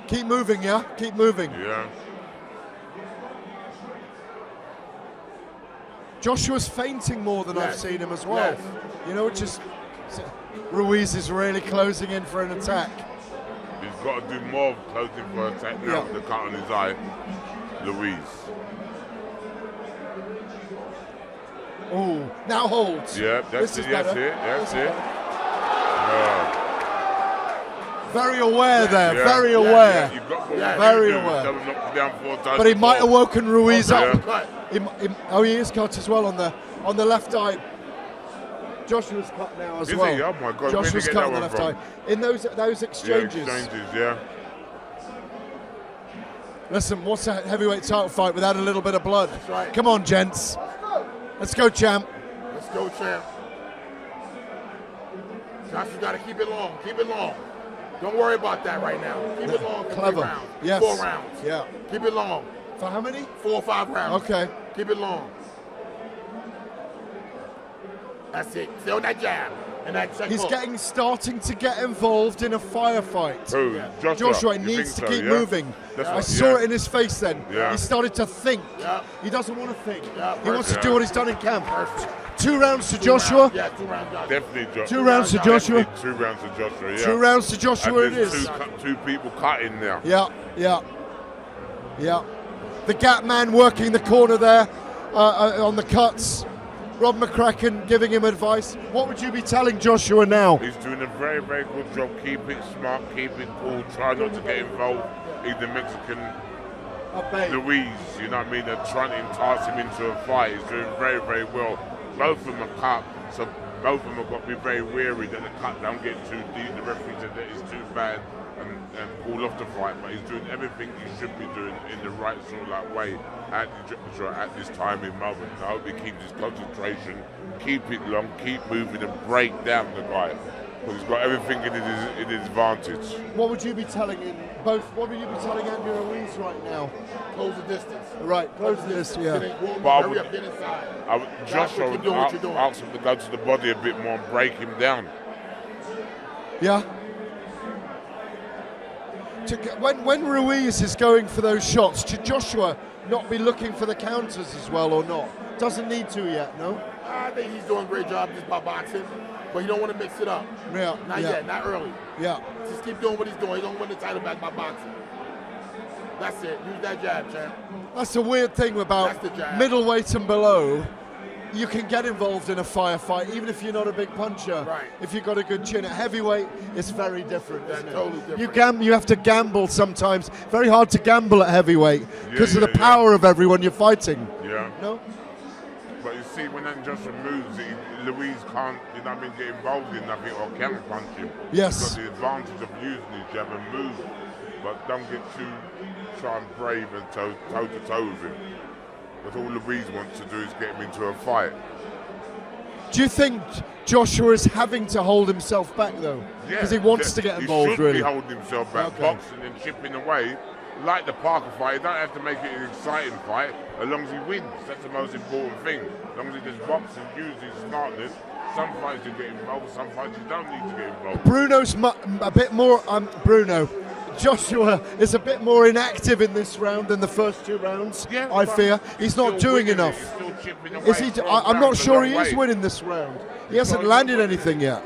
Keep moving, yeah? Keep moving. Yeah. Joshua's fainting more than I've Yes. seen him as well. Yes. You know, Ruiz is really closing in for an attack. He's got to do more closing for attack now with the cut on his eye. Ruiz. Oh, now holds. Yeah, This that's is it. That's better. it. That's This is it. better. Yeah. Very aware there, Yeah. very Yeah, aware. You've got Very aware. Don't knock him down 4 times. But he might have before. woken Ruiz Yeah. up. Cut. He is cut as well on the left eye. Joshua's cut now as Is well. he? Oh my God, where did Joshua's he get cut that on the one left from? eye. In those exchanges. Yeah, exchanges, yeah. Listen, what's a heavyweight title fight without a little bit of blood? That's right. Come on, gents. Let's go, champ. Let's go, champ. Joshua got to keep it long. Keep it long. Don't worry about that right now. Keep it long for 3 Clever. rounds. Yes. 4 rounds. Yeah. Keep it long. For how many? 4 or 5 rounds. Okay. Keep it long. That's it. Stay on that jab. And that check He's hook. starting to get involved in a firefight. Who? Yeah. Joshua You needs to think so, keep yeah? moving. That's I what- saw yeah. it in his face then. Yeah. He started to think. Yeah. He doesn't want to think. Yeah, He wants to perfect. do what he's done in camp. Perfect. 2 rounds to 2 Joshua. rounds. Yeah, 2 rounds, Joshua. Definitely Joshua. 2 rounds to Joshua. Definitely 2 rounds to Joshua, yeah. 2 rounds to Joshua it And there's is. two people cutting now. Yeah. The gap man working the corner there on the cuts. Rob McCracken giving him advice. What would you be telling Joshua now? He's doing a very, very good job. Keep it smart, keep it cool. Try not to get involved in the Mexican Ruiz. You know what I mean? They're trying to entice him into a fight. He's doing very, very well. Both of them are cut, so both of them have got to be very wary that the cut don't get too deep. The referee said that it's too bad and call off the fight. But he's doing everything he should be doing in the right sort of like way at this timing moment. I hope he keeps his concentration, keep it long, keep moving and break down the guy. Because he's got everything in his advantage. What would you be telling What would you be telling Andy Ruiz right now? Close the distance. Right, close this, yeah. But I Hurry would- up, get inside. Joshua keep doing what you're doing. ask him to go to the body a bit more and break him down. Yeah. When Ruiz is going for those shots, should Joshua not be looking for the counters as well or not? Doesn't need to yet, no? I think he's doing a great job just by boxing, but you don't want to mix it up. Yeah. Not yet, not early. Yeah. Just keep doing what he's doing. He don't win the title back by boxing. That's it. Use that jab, champ. That's the weird thing about That's the jab. middleweight and below. You can get involved in a firefight even if you're not a big puncher. Right. If you've got a good chin. At heavyweight, it's very different, That's isn't it? totally different. You have to gamble sometimes. Very hard to gamble at heavyweight because of the yeah. power of everyone you're fighting. Yeah. No? But you see, when Joshua moves, Louise can't, get involved in nothing or counter punch him. Yes. He's got the advantage of using his jab and move, but don't get too try and brave and toe to toe with him. But all Louise wants to do is get him into a fight. Do you think Joshua is having to hold himself back though? Yeah, Because he wants to get involved, he should really. be holding himself back, Okay. boxing and chipping away. Like the Parker fight, he don't have to make it an exciting fight as long as he wins. That's the most important thing. As long as he just boxes and uses his smartness. Some fights you get involved, some fights you don't need to get involved. Bruno's a bit more. Joshua is a bit more inactive in this round than the first two rounds. Yeah, I but fear he's not still doing winning enough. it. He's still chipping away. Is he? I'm not sure he is winning. winning this round. He hasn't landed anything yet.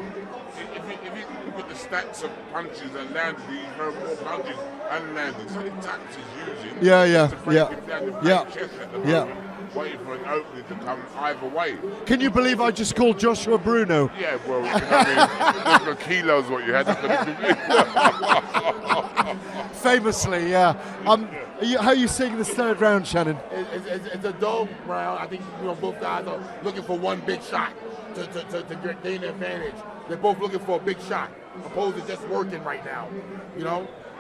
If you look at the stats of punches that landed, he's thrown more punches unlanded. So the tactics he's using. Yeah, is to break yeah, him down the yeah, chest at the yeah. moment, waiting for an opening to come either way. Can you believe I just called Joshua Bruno? Yeah, well, look at kilos what you had. Famously, yeah. How are you seeing this third round, Shannon? It's a dull round. I think both guys are looking for one big shot to gain the advantage. They're both looking for a big shot, opposed to just working right now.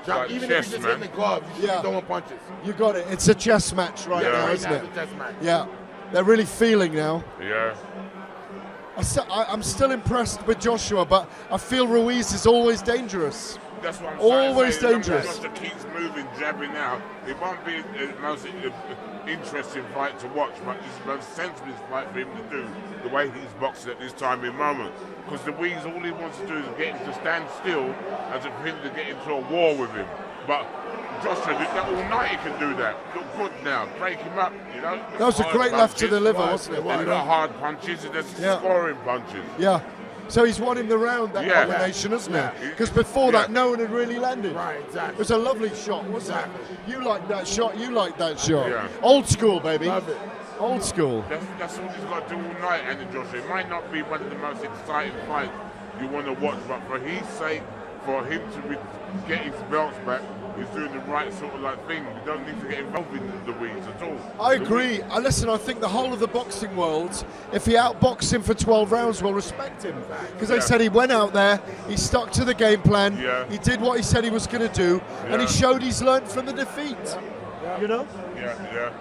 Like Even chess, if you're just man. hitting the gloves, you should be throwing punches. You got it. It's a chess match right now, Right isn't now it? it's a chess match. Yeah. They're really feeling now. Yeah. I'm still impressed with Joshua, but I feel Ruiz is always dangerous. That's what I'm Always saying. dangerous. Joshua keeps moving, jabbing out. It won't be the most interesting fight to watch, but it's the most sensible fight for him to do, the way he's boxing at this time in moment. Because Louise, all he wants to do is get him to stand still as a him to get into a war with him. But Joshua did that all night, he can do that. Look good now, break him up, That was a great left to the liver, wasn't it? They're not hard punches, they're just scoring punches. Yeah. So he's won him the round, that combination, hasn't it? Because before that, no one had really landed. Right, exactly. It was a lovely shot, wasn't it? You liked that shot, you liked that shot. Yeah. Old school, baby. Love it. Old school. That's all he's got to do all night, Andy Joshua. It might not be one of the most exciting fights you want to watch, but for his sake, for him to get his belts back, he's doing the right sort of thing. You don't need to get involved in the weeds at all. I agree. Listen, I think the whole of the boxing world, if he outboxed him for 12 rounds, will respect him. Because they said he went out there, he stuck to the game plan, he did what he said he was going to do, and he showed he's learned from the defeat. You know? Yeah.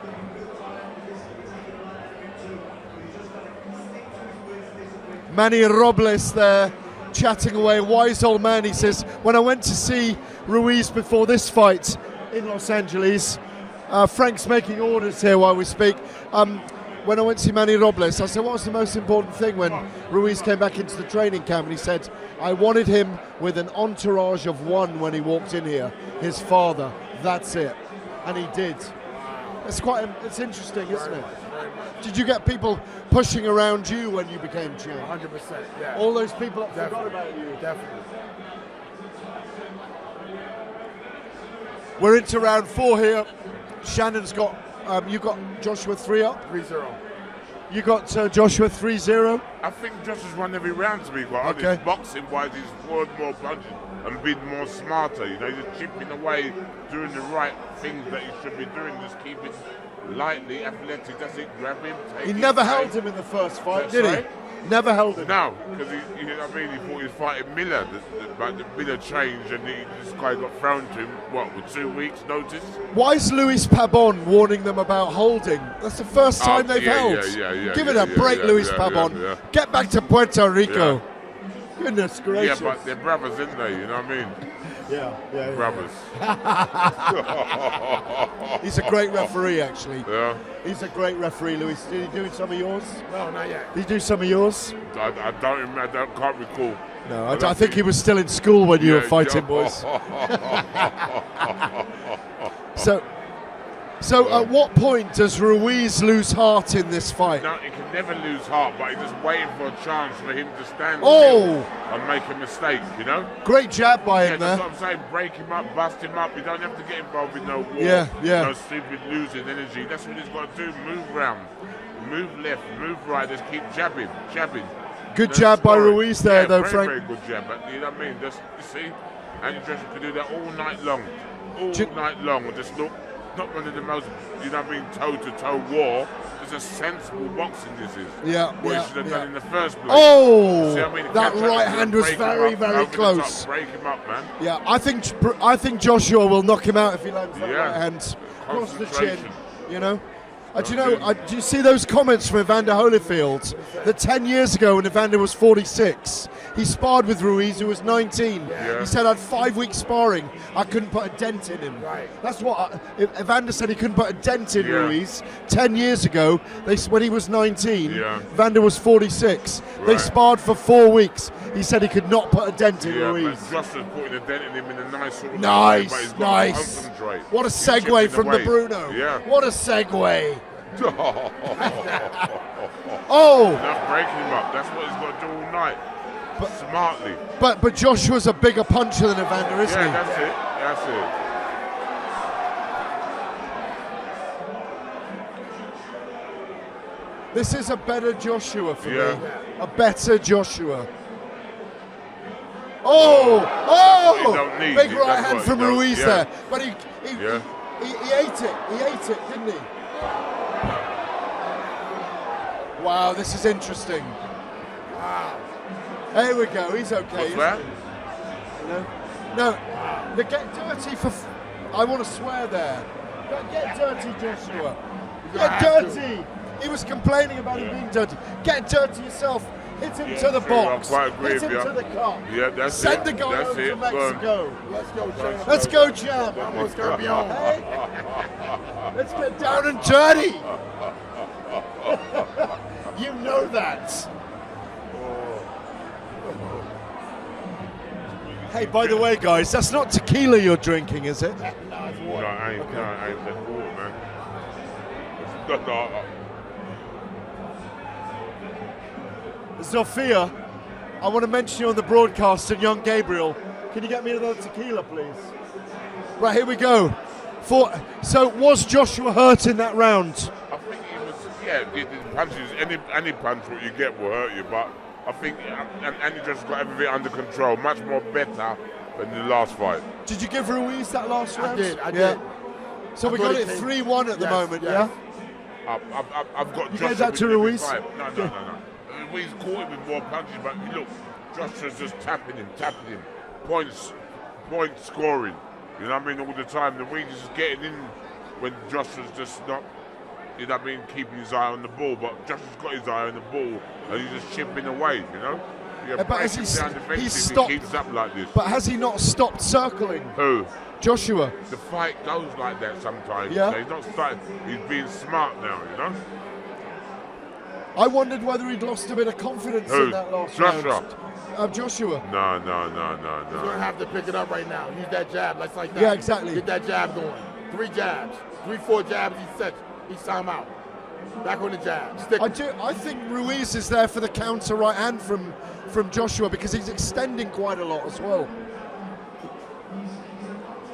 Manny Robles there, chatting away, wise old man. He says, when I went to see Ruiz before this fight in Los Angeles, Frank's making orders here while we speak. When I went to see Manny Robles, I said, what was the most important thing when Ruiz came back into the training camp? And he said, I wanted him with an entourage of one when he walked in here, his father. That's it. And he did. It's interesting, isn't it? Did you get people pushing around you when you became champ? 100%, yeah. All those people that forgot about you. Definitely. We're into round 4 here. Shannon's got, you got Joshua 3 up? 3-0. You got Joshua 3-0? I think Joshua's won every round, to be quite honest. Boxing-wise, he's scored more punches and been more smarter. He's just chipping away, doing the right things that he should be doing, just keeping lightly athletic. Does it grab him? He never held him in the first fight, did he? Never held him. No, because he thought he was fighting Miller, but the Miller changed and this guy got thrown to him, with 2 weeks' notice? Why is Luis Pabon warning them about holding? That's the first time they've held. Give it a break, Luis Pabon. Get back to Puerto Rico. Goodness gracious. Yeah, but they're brothers, isn't they? You know what I mean? Yeah. Brothers. He's a great referee, actually. Yeah. He's a great referee, Luis. Did he do some of yours? No, not yet. Did he do some of yours? I don't remember. I can't recall. No, I think he was still in school when you were fighting, boys. So, So at what point does Ruiz lose heart in this fight? No, he can never lose heart, but he's just waiting for a chance for him to stand Oh! still and make a mistake, you know? Great jab by him That's there. what I'm saying. Break him up, bust him up. You don't have to get involved in no war. Yeah. No stupid losing energy. That's what he's got to do. Move round, move left, move right. Just keep jabbing. Good jab by Ruiz there, though, very, Frank. very good jab. But you know what I mean? Just, you see, Andy Ruiz could do that all night long. Night long. And just look, not one of the most, you know what I mean, toe-to-toe war. It's a sensible boxing this is. What he should have done in the first place. Oh, See what I mean? that Catch right up, hand was break him very, up, very over the close. top, break him up, man. Yeah, I think Joshua will knock him out if he lands that right hand across the chin. Concentration. You know. Do you know? Do you see those comments from Evander Holyfield that 10 years ago when Evander was 46, he sparred with Ruiz, who was 19. Yeah. He said, "I had 5 weeks sparring. I couldn't put a dent in him." Right. That's what Evander said. He couldn't put a dent in Ruiz 10 years ago. When he was 19, Evander was 46. They sparred for 4 weeks. He said he could not put a dent in Ruiz. But Josh was putting a dent in him in a nice sort of way, but he's got to nice. concentrate. What a He's segue chipping from the away. Bruno. Yeah. What a segue. Enough Oh, breaking him up. That's what he's got to do all night. Smartly. but Joshua's a bigger puncher than Evander, isn't he? That's it. That's it. This is a better Joshua for Yeah. me. A better Joshua. Oh! That's what you don't need. Big right That's hand what from you don't- Ruiz yeah. there. But he ate it. He ate it, didn't he? Wow, this is interesting. Wow. Here we go. He's okay. What's that? No. Get dirty for. I want to swear there. Get dirty, Joshua. Get dirty. He was complaining about him being dirty. Get dirty yourself. Hit him to the box. I quite agree Hit with him you. to the cup. Yeah, that's Send it. the guy That's over it. to Mexico. Let's go, Shannon. Let's go, Jam. Vamos, campeón. Hey. Let's get down and dirty. You know that. Hey, by the way, guys, that's not tequila you're drinking, is it? No, it's No, water. I ain't that water, man. Zofia, I want to mention you on the broadcast, and young Gabriel. Can you get me another tequila, please? Right, here we go. So, was Joshua hurt in that round? I think he was, the punches, any punch what you get will hurt you, but I think Andy just got everything under control, much more better than the last fight. Did you give Ruiz that last round? I did. So we got it 3-1 at the moment, yes. I've got You Joshua gave that to with every Ruiz? fight. No. Ruiz caught him with more punches, but look, Joshua's just tapping him. Point scoring. You know what I mean? All the time. The Ruiz is getting in when Joshua's just not, you know what I mean, keeping his eye on the ball, but Joshua's got his eye on the ball and he's just chipping away, you know? But has he stopped? He keeps up like this. But has he not stopped circling? Who? Joshua. The fight goes like that sometimes. Yeah. He's not starting. He's being smart now, you know? I wondered whether he'd lost a bit of confidence Who? in that last Joshua? round. Joshua. He's going to have to pick it up right now. Use that jab. Let's like that. Yeah, exactly. Get that jab going. 3 jabs. 3-4 jabs each time out. Back on the jab. Stick. I think Ruiz is there for the counter right hand from Joshua because he's extending quite a lot as well.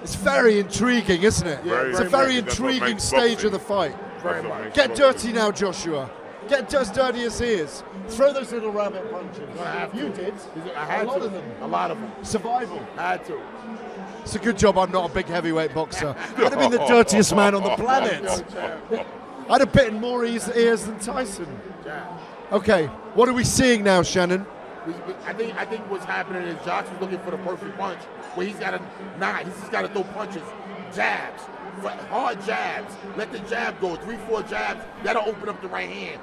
It's very intriguing, isn't it? Yeah, it's a very intriguing stage of the fight. Very much. Get dirty now, Joshua. Get as dirty as he is. Throw those little rabbit punches. You did. I had a lot to. of them. A lot of them. Survival. Had to. It's a good job I'm not a big heavyweight boxer. I'd have been the dirtiest man on the planet. I'd have bitten more ears than Tyson. Okay, what are we seeing now, Shannon? I think what's happening is Josh was looking for the perfect punch where he's got to he's just got to throw punches, jabs, hard jabs. Let the jab go, 3-4 jabs. That'll open up the right hand.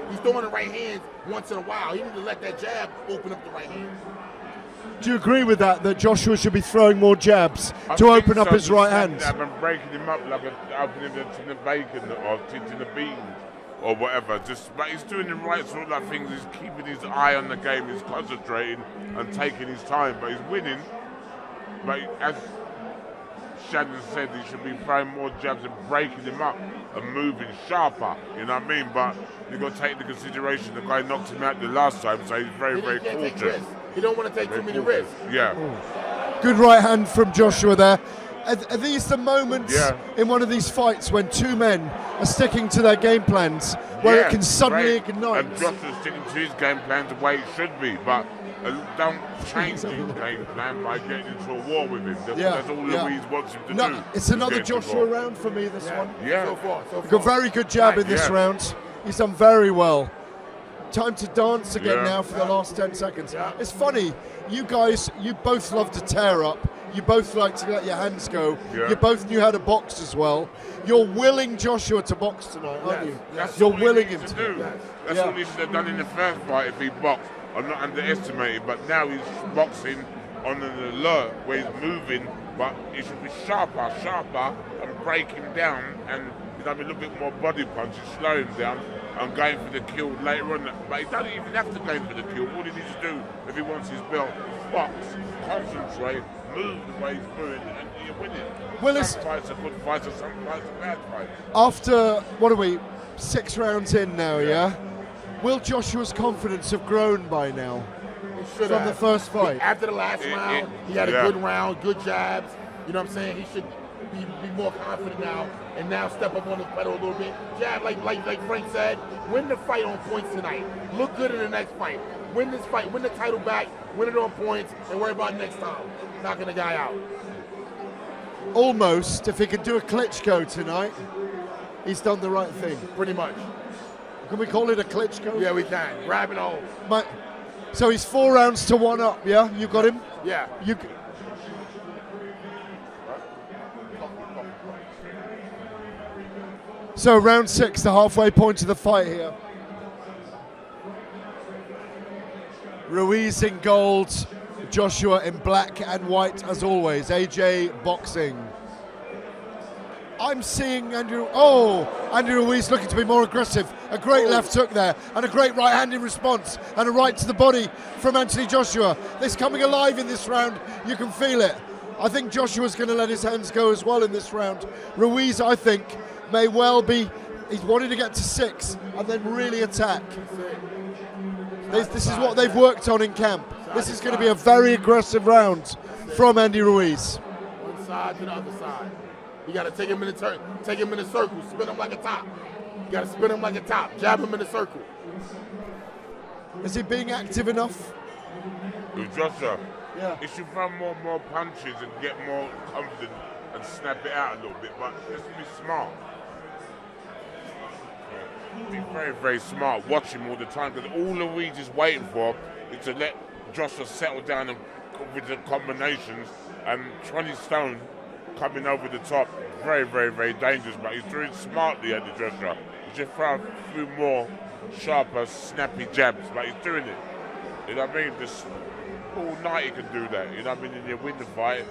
He's throwing the right hand once in a while. He needs to let that jab open up the right hand. Do you agree with that Joshua should be throwing more jabs to open up his right hand? I've been breaking him up like opening the tin of bacon or tin of beans or whatever. But he's doing the right sort of things. He's keeping his eye on the game. He's concentrating and taking his time. But he's winning. But as Shannon said, he should be throwing more jabs and breaking him up and moving sharper, you know what I mean? But you've got to take into consideration the guy knocked him out the last time, so he's very, very cautious. He don't want to take too many risks. Yeah. Good right hand from Joshua there. Are these the moments in one of these fights when two men are sticking to their game plans, where it can suddenly ignite? And Joshua's sticking to his game plan the way it should be, but don't change his game plan by getting into a war with him. That's all Ruiz wants him to do. It's another Joshua round for me, this one. Yeah. So far. Got a very good jab in this round. He's done very well. Time to dance again now for the last 10 seconds. It's funny, you guys, you both love to tear up. You both like to let your hands go. You both knew how to box as well. You're willing Joshua to box tonight, aren't you? You're willing him to do. That's all he should have done in the first fight if he boxed. I'm not underestimating, but now he's boxing on an alert where he's moving, but he should be sharper, and break him down, and a little bit more body punches, slow him down, and going for the kill later on. But he doesn't even have to go for the kill. All he needs to do, if he wants his belt, box, concentrate, move the way he's moving, and you win it. Some fights are good fights, and some fights are bad fights. After, what are we, 6 rounds in now, Will Joshua's confidence have grown by now from the first fight? After the last round, he had a good round, good jabs. You know what I'm saying? He should be more confident now, and now step up on the pedal a little bit. Jab, like Frank said, win the fight on points tonight. Look good in the next fight. Win this fight, win the title back, win it on points, and worry about next time knocking the guy out. Almost, if he could do a Klitschko tonight, he's done the right thing. Pretty much. Can we call it a Klitschko? Yeah, we can. Grab it all. So he's 4 rounds to 1 up, yeah? You got him? Yeah. So round 6, the halfway point of the fight here. Ruiz in gold, Joshua in black and white as always. AJ Boxing. I'm seeing Andy Ruiz looking to be more aggressive. A great left hook there, and a great right hand in response, and a right to the body from Anthony Joshua. This coming alive in this round, you can feel it. I think Joshua's going to let his hands go as well in this round. Ruiz, I think, may well be, he's wanting to get to 6 and then really attack. This is what they've worked on in camp. This is going to be a very aggressive round from Andy Ruiz. One side to the other side. You got to take him in the turn, take him in a circle, spin him like a top. You got to spin him like a top, jab him in a circle. Is he being active enough? With Joshua, he should throw more punches and get more confident and snap it out a little bit, but just be smart. Be very, very smart. Watch him all the time, because all Luis is waiting for is to let Joshua settle down and with the combinations, and 20 stone coming over the top, very, very, very dangerous, but he's doing smartly at the Joshua. He should throw a few more sharper, snappy jabs, but he's doing it. You know what I mean? Just all night he can do that. You know what I mean? And you win the fight,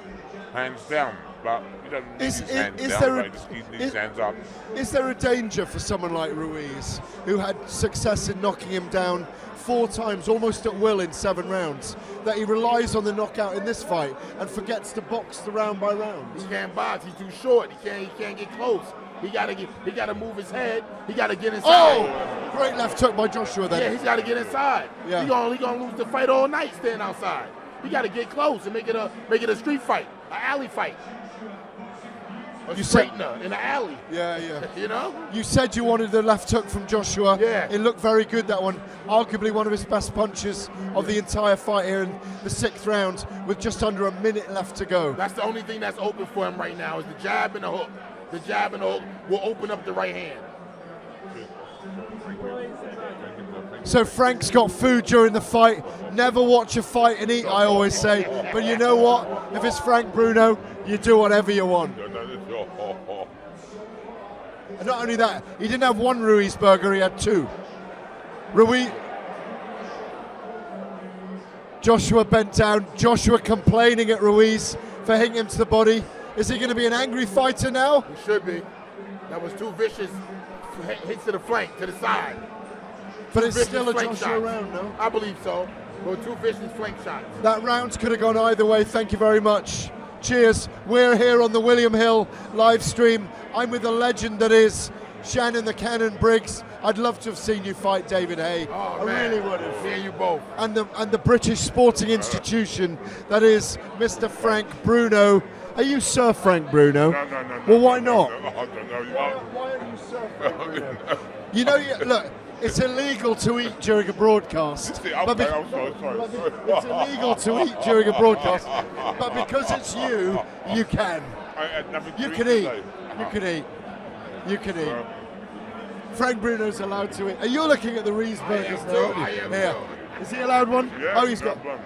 hands down. But you don't need his hands down, but just keep his hands up. Is there a danger for someone like Ruiz, who had success in knocking him down 4 times, almost at will in 7 rounds, that he relies on the knockout in this fight and forgets to box the round by round? He can't box. He's too short. He can't get close. He gotta move his head. He gotta get inside. Oh, great left hook by Joshua there. Yeah, he's gotta get inside. Yeah. He gonna lose the fight all night standing outside. He gotta get close and make it a street fight, an alley fight. A straightener in the alley. Yeah, yeah. You know? You said you wanted the left hook from Joshua. Yeah. It looked very good, that one. Arguably one of his best punches of the entire fight here in the 6th round, with just under a minute left to go. That's the only thing that's open for him right now is the jab and the hook. The jab and the hook will open up the right hand. So Frank's got food during the fight. Never watch a fight and eat, I always say. But you know what? If it's Frank Bruno, you do whatever you want. And not only that, he didn't have 1 Ruiz burger, he had 2. Joshua bent down. Joshua complaining at Ruiz for hitting him to the body. Is he going to be an angry fighter now? He should be. That was 2 vicious hits to the flank, to the side. But it's still a Joshua round, no? I believe so. Well, 2 vicious flank shots. That round could have gone either way. Thank you very much Cheers. We're here on the William Hill live stream. I'm with the legend that is Shannon the Cannon Briggs. I'd love to have seen you fight David Haye. Oh, I man. really would have. Me and you both. And the British sporting institution that is Mr. Frank Bruno. Are you Sir Frank Bruno? No. Well, why not? I don't know. Why are you Sir Frank Bruno? You know, look, it's illegal to eat during a broadcast. I'm sorry. It's illegal to eat during a broadcast. But because it's you, you can. I had nothing to You eat can eat. today. You can eat. You can eat. Frank Bruno's allowed to eat. Are you looking at the Ruiz burgers now? I am Here. too. Is he allowed one? Yeah, Oh, he's got. one.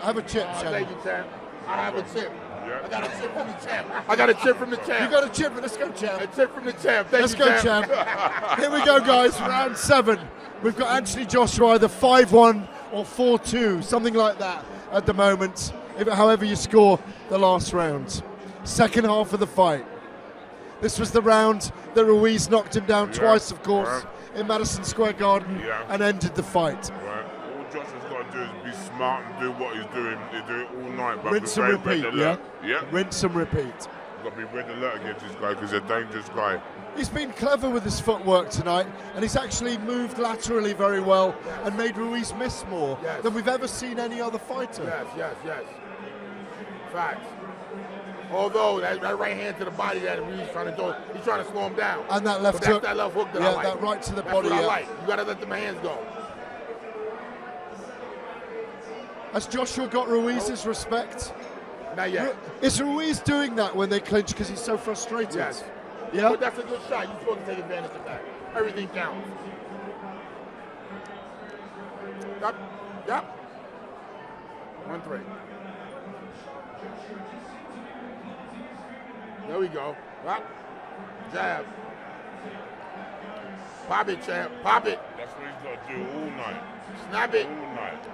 Have a chip, Thank Shannon. you, champ. I have a chip. Yeah. I got a chip from the champ. I got a chip from the champ. You got a chip. Let's go, A champ. chip from the champ. Thank Let's you, go, champ. Here we go, guys. Round 7. We've got Anthony Joshua either 5-1 or 4-2, something like that at the moment, however you score the last round. Second half of the fight. This was the round that Ruiz knocked him down twice, of course, in Madison Square Garden and ended the fight. Right. All Josh has got to do is be smart and do what he's doing. He'll do it all night. But Rinse be and very repeat, red yeah? alert. Yeah. Rinse and repeat. You've got to be red alert against this guy because he's a dangerous guy. He's been clever with his footwork tonight, and he's actually moved laterally very well and made Ruiz miss more than we've ever seen any other fighter. Yes. Facts. Although that right hand to the body that he's trying to do, he's trying to slow him down. And that left But hook. That's that left hook that I like. that right to the That's body. what I like. You got to let them hands go. Has Joshua got Ruiz's respect? Not yet. Is Ruiz doing that when they clinch because he's so frustrated? Yes. Yeah? But that's a good shot. You're supposed to take advantage of that. Everything counts. Yep. 1-3. There we go. Yep. Jab. Pop it, champ. Pop it. That's what he's got to do all night. Snap it. All night.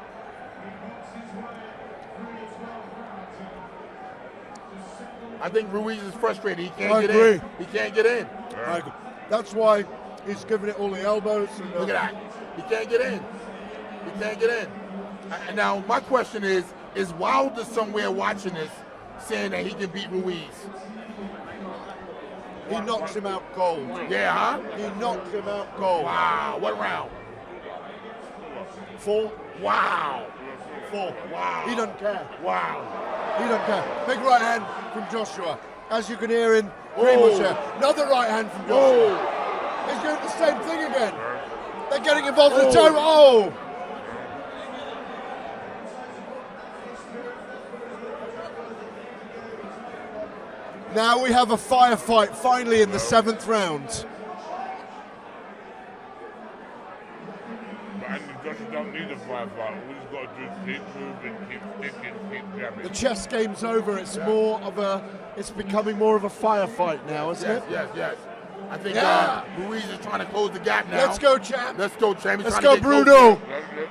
I think Ruiz is frustrated. He can't I get agree. in. He can't get in. That's why he's giving it all the elbows. And, Look at that. He can't get in. He can't get in. And now my question is Wilder somewhere watching this saying that he can beat Ruiz? He knocks him out cold. Yeah, huh? He knocks him out cold. Wow. What round? 4. Wow. 4. Wow. He doesn't care. Wow. He doesn't care. Big right hand from Joshua. As you can hear in Greenwood here. Another right hand from Joshua. He's doing the same thing again. They're getting involved in the toe. Oh! Now we have a firefight finally in the 7th round. But Andy Joshua don't need a firefight. All he's got to do is keep moving, keep sticking, keep jabbing. The chess game's over. It's becoming more of a firefight now, isn't it? Yes. I think Yeah. Ruiz is trying to close the gap now. Let's go, champ. Let's go, champ. He's Let's trying go, to get Bruno. closer.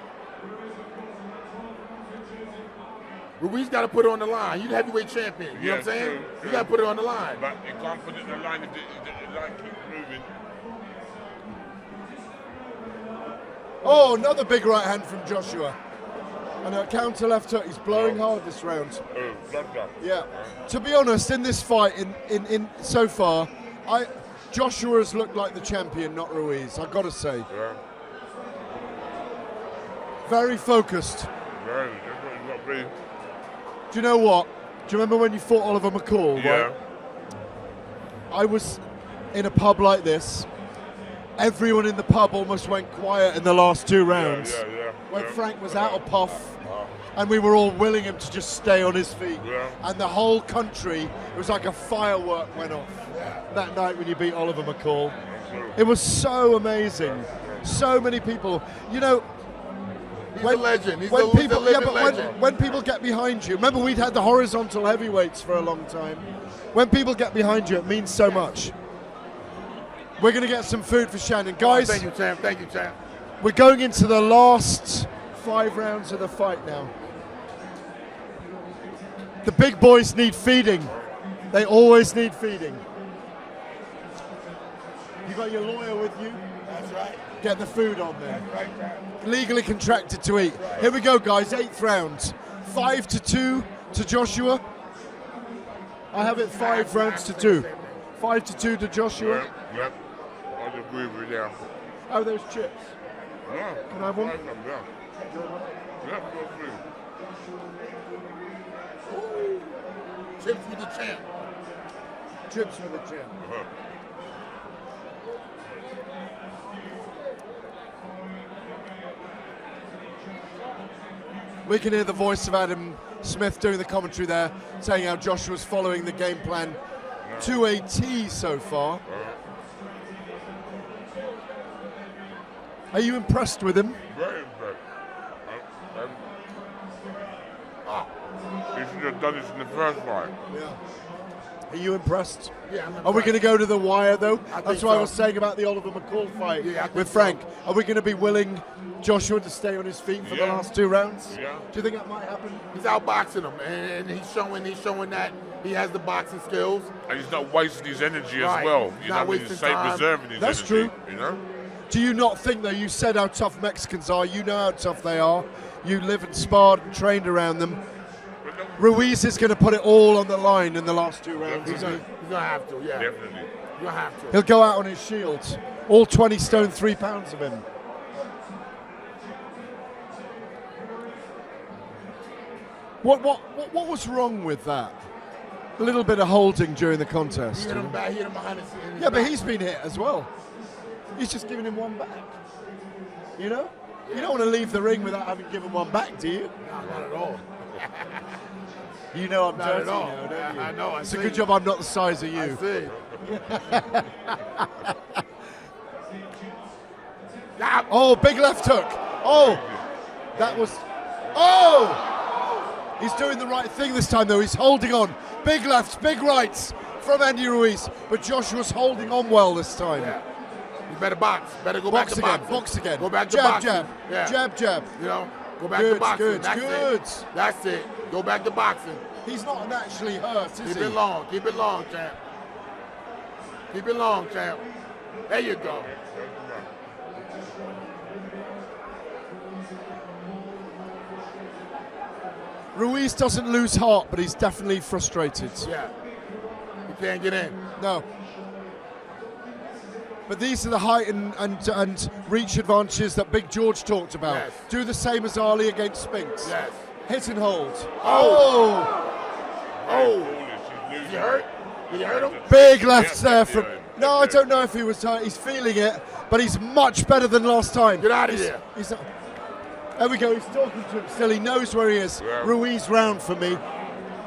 Ruiz got to put it on the line. He's the heavyweight champion. You know what I'm saying? True. You got to put it on the line. But he can't put it in the line if the line keeps moving. Oh, another big right hand from Joshua. And a counter left hook. He's blowing hard this round. Oh, Joshua. Yeah. To be honest, in this fight, in so far, Joshua has looked like the champion, not Ruiz. I've got to say. Yeah. Very focused. Very. That's what he's got to be. Do you know what? Do you remember when you fought Oliver McCall? Yeah. Right? I was in a pub like this. Everyone in the pub almost went quiet in the last 2 rounds. Yeah. When Frank was out of puff, and we were all willing him to just stay on his feet. Yeah. And the whole country, it was like a firework went off that night when you beat Oliver McCall. It was so amazing. So many people. You know, He's a legend. He's a living legend. when people get behind you, remember we'd had the horizontal heavyweights for a long time. When people get behind you, it means so much. We're going to get some food for Shannon. Guys, Thank you, champ. Thank you, champ. we're going into the last 5 rounds of the fight now. The big boys need feeding. They always need feeding. You got your lawyer with you? That's right. Get the food on there. Right, champ. Legally contracted to eat. Here we go, guys. 8th round. 5-2 to Joshua. I have it 5 rounds to 2. 5-2 to Joshua. Yep. I'd agree with you. Oh, those chips. Yeah. Can I have one? Yeah. Yeah, feel free. Chips with the champ. Chips with the champ. We can hear the voice of Adam Smith doing the commentary there, saying how Joshua's following the game plan to a T so far. Are you impressed with him? Very impressed. He should have done this in the first fight. Yeah. Are you impressed? Yeah, I'm impressed. Are we going to go to the wire, though? That's what I so. was saying about the Oliver McCall fight Yeah, with Frank. Are we going to be willing Joshua to stay on his feet for the last 2 rounds? Yeah. Do you think that might happen? He's outboxing him, and he's showing that he has the boxing skills. And he's not wasting his energy Right. as well. He's You know, not he's wasting safe time. preserving his That's energy. true. You know? Do you not think, though, you said how tough Mexicans are, you know how tough they are, you live and sparred and trained around them. Ruiz is going to put it all on the line in the last 2 rounds, He's isn't he? gonna have to, yeah. Definitely. He's gonna have to. He'll go out on his shield, all 20 stone 3 pounds of him. What was wrong with that? A little bit of holding during the He contest. hit him back, hit him behind his Yeah, but he's been hit as well. He's just giving him one back. You know? You don't want to leave the ring without having given one back, do you? No, not at all. You know I'm Not dirty at all. now, don't you? I know. It's a good job I'm not the size of I you. see. Oh, big left hook. Oh, that was. Oh! He's doing the right thing this time, though. He's holding on. Big lefts, big rights from Andy Ruiz. But Joshua's holding on well this time. Yeah. You better box. Better go Box back to again, boxing. box again. Go back to jab, boxing. jab, Yeah. jab, jab. You know, go back Good, to boxing. good, That's good. it. That's it. Go back to boxing. He's not actually hurt, is Keep he? it long. Keep it long, champ. Keep it long, champ. There you go. Ruiz doesn't lose heart, but he's definitely frustrated. Yeah. You can't get in. No. But these are the height and reach advantages that Big George talked about. Yes. Do the same as Ali against Spinks. Yes. Hit and hold. Oh. Oh. Did you hurt? Did you hurt him? Big lefts there from. yeah. No, I don't know if he was hurt. He's feeling it, but he's much better than last time. Get out of here. There we go. He's talking to him still. He knows where he is. Yeah. Ruiz round for me.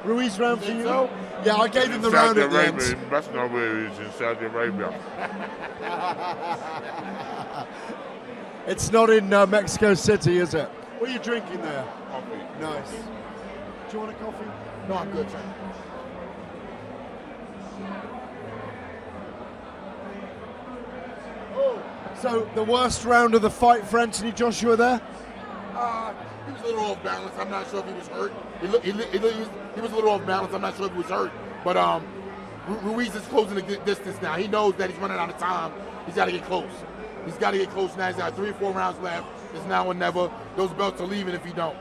Ruiz round for you. so? Yeah, I gave him the Saudi round at the Arabia, end. that's not where he is in Saudi Arabia. It's not in Mexico City, is it? What are you drinking there? Coffee. Nice. Do you want a coffee? No, I'm good, champ. So the worst round of the fight for Anthony Joshua there? He was a little off balance. I'm not sure if he was hurt. He was a little off balance. I'm not sure if he was hurt. But Ruiz is closing the distance now. He knows that he's running out of time. He's got to get close. He's got to get close now. He's got 3 or 4 rounds left. It's now or never. Those belts are leaving if he don't.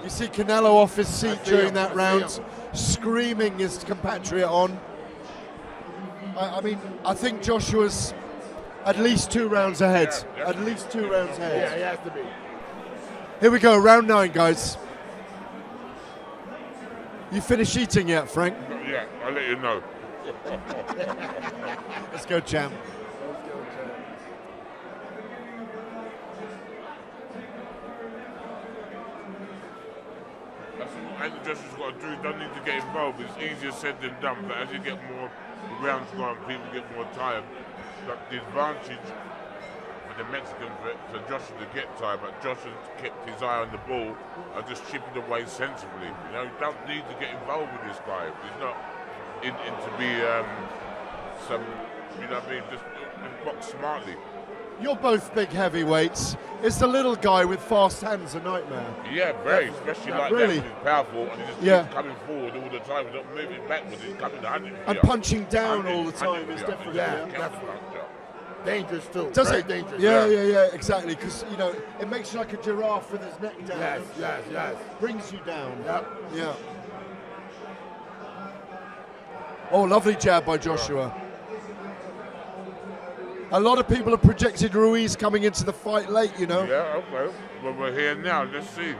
You see Canelo off his seat during that I round, see him. screaming his compatriot on. I mean, I think Joshua's at least 2 rounds ahead. Yeah, At least 2 rounds Yeah, ahead. he has to be. Here we go, round 9, guys. You finished eating yet, Frank? Yeah, I'll let you know. Let's go, champ. That's what Andy Joshua's got to do. He don't need to get involved. It's easier said than done. But as you get more rounds going, people get more tired. But the advantage with the Mexican for Joshua to get tired, but Joshua kept his eye on the ball and just chipping away sensibly. You know, you don't need to get involved with this guy. He's not in to be some, you know what I mean, just box smartly. You're both big heavyweights. Is the little guy with fast hands a nightmare? Yeah, very, especially like really? that. When he's powerful and he just keeps coming forward all the time. He's not moving backwards. He's coming 100 feet And up. punching down 100 all the time is feet up. different. Yeah, Yeah. definitely. Dangerous too. Does Very it? dangerous. Yeah, exactly. Because, you know, it makes you like a giraffe with his neck down. Yes. Brings you down. Yep. Yeah. Oh, lovely jab by Joshua. A lot of people have projected Ruiz coming into the fight late, you know. Yeah, okay. But we're here now. Let's see.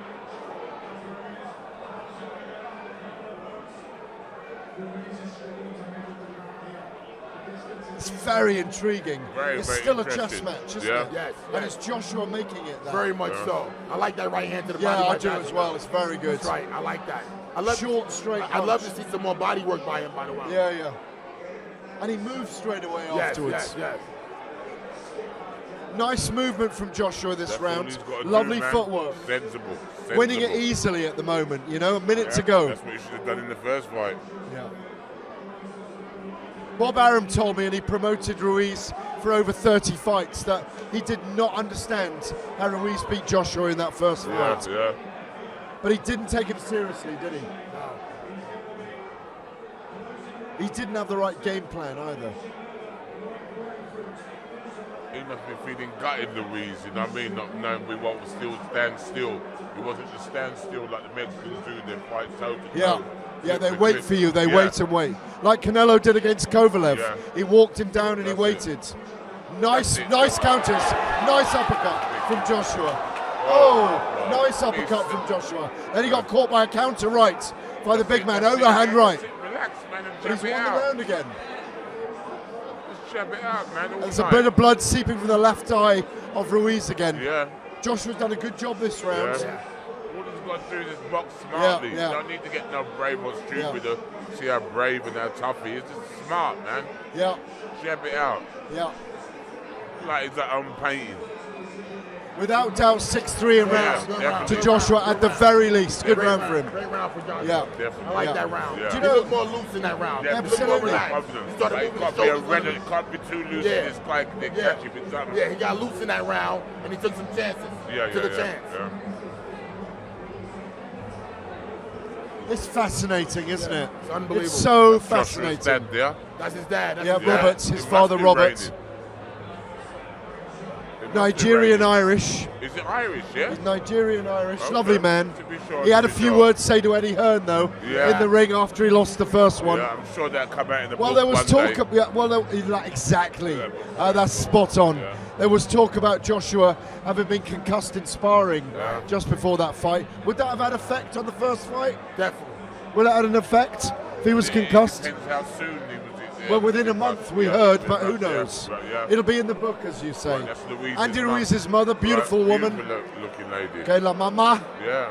It's very intriguing. It's very still a interesting. chess match, isn't Yeah. it? Yes, And yes. it's Joshua making it that. Very much so. I like that right hand to the Yeah, body. I by do Joshua. as well. It's very good. That's right. I like that. I love Short, straight I'd love punch. to see some more body work by him, by the way. Yeah, yeah. And he moves straight away Yes, afterwards. yes, yes. Nice movement from Joshua this That's all round. he's got to Lovely do, man. footwork. Sensible. Winning it easily at the moment, you know, a minute to Yeah, go. That's what he should have done in the first fight. Yeah. Bob Arum told me, and he promoted Ruiz for over 30 fights, that he did not understand how Ruiz beat Joshua in that first Yeah, fight. yeah. But he didn't take him seriously, did he? He didn't have the right game plan either. He must be feeling gutted, Ruiz, you know what I mean? Not knowing we won't still stand still. He wasn't just stand still like the Mexicans do, they fight toe to Yeah. toe. Yeah, they Lip wait lip. for you. They Yeah. wait and wait. Like Canelo did against Kovalev. Yeah. He walked him down and he That's waited. Nice, That's it. nice counters. Nice uppercut from Joshua. Oh, nice uppercut from Joshua. Then he got caught by a counter right by the big man. Overhand right. Relax, man, and But he's jab it won the out. round again. Just jab it out, man. all There's a night. bit of blood seeping from the left eye of Ruiz again. Yeah. Joshua's done a good job this round. Yeah. All he's got to do is box smartly. Yeah, yeah. You don't need to get no brave or stupid Yeah. to see how brave and how tough he is. Just smart, man. Yeah, Jab it out. yeah. Like it's that own painting. Without doubt, 6-3 in round Yeah. to Joshua at the very least. Good round for him. Great round for Joshua. Yeah. Definitely. I like Yeah. that round. Yeah. Do You you know- look more loose in that round. Yeah, He looked more absolutely. relaxed. Confidence. He started Like, moving it his can't be a shoulders red, a little it can't be too loose. Yeah. This guy can Yeah. catch you with something. Yeah, he got loose in that round, and he took some chances. Yeah, Took yeah, a yeah. chance. Yeah. It's fascinating, isn't it? It's unbelievable. It's so Joshua's fascinating. dad there. That's his dad. That's Yeah, his dad. Roberts, It his must father be Robert. raining. It must be Nigerian raining. Irish. Is it Irish, yeah? He's Nigerian Irish. Okay. Lovely man. To be sure, He had to a be few sure. words to say to Eddie Hearn, though, Yeah. in the ring after he lost the first one. Yeah, I'm sure that'll come out in the Well, book there was one talk. day. Exactly. Yeah. That's spot on. Yeah. There was talk about Joshua having been concussed in sparring Yeah. just before that fight. Would that have had effect on the first fight? Definitely. Would it have had an effect if he was It concussed? depends how soon he was. Well, within a month, we heard, but who knows? Yeah. It'll be in the book, as you say. Right, that's Louise's Andy mum. Ruiz's mother, beautiful Right, woman. beautiful looking lady. Que la mamá. Yeah.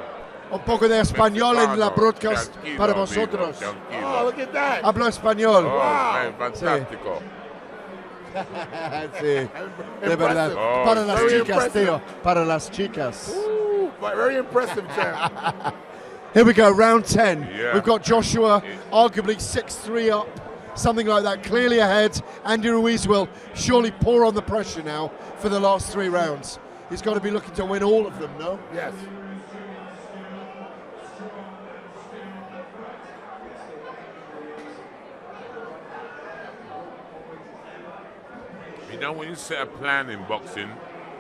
Un poco de español en la Mexicano. broadcast Tranquilo, para amigo, vosotros. tranquilo. Oh, look at that. Hablo español. Oh, Wow. man, fantástico. Sí, de verdad. Impressive. Oh, Para las very chicas, impressive. tío. Para las chicas. Ooh, very impressive, champ. Here we go, round 10. Yeah. We've got Joshua arguably 6-3 up, something like that, clearly ahead. Andy Ruiz will surely pour on the pressure now for the last 3 rounds. He's got to be looking to win all of them, no? Yes. You know, when you set a plan in boxing,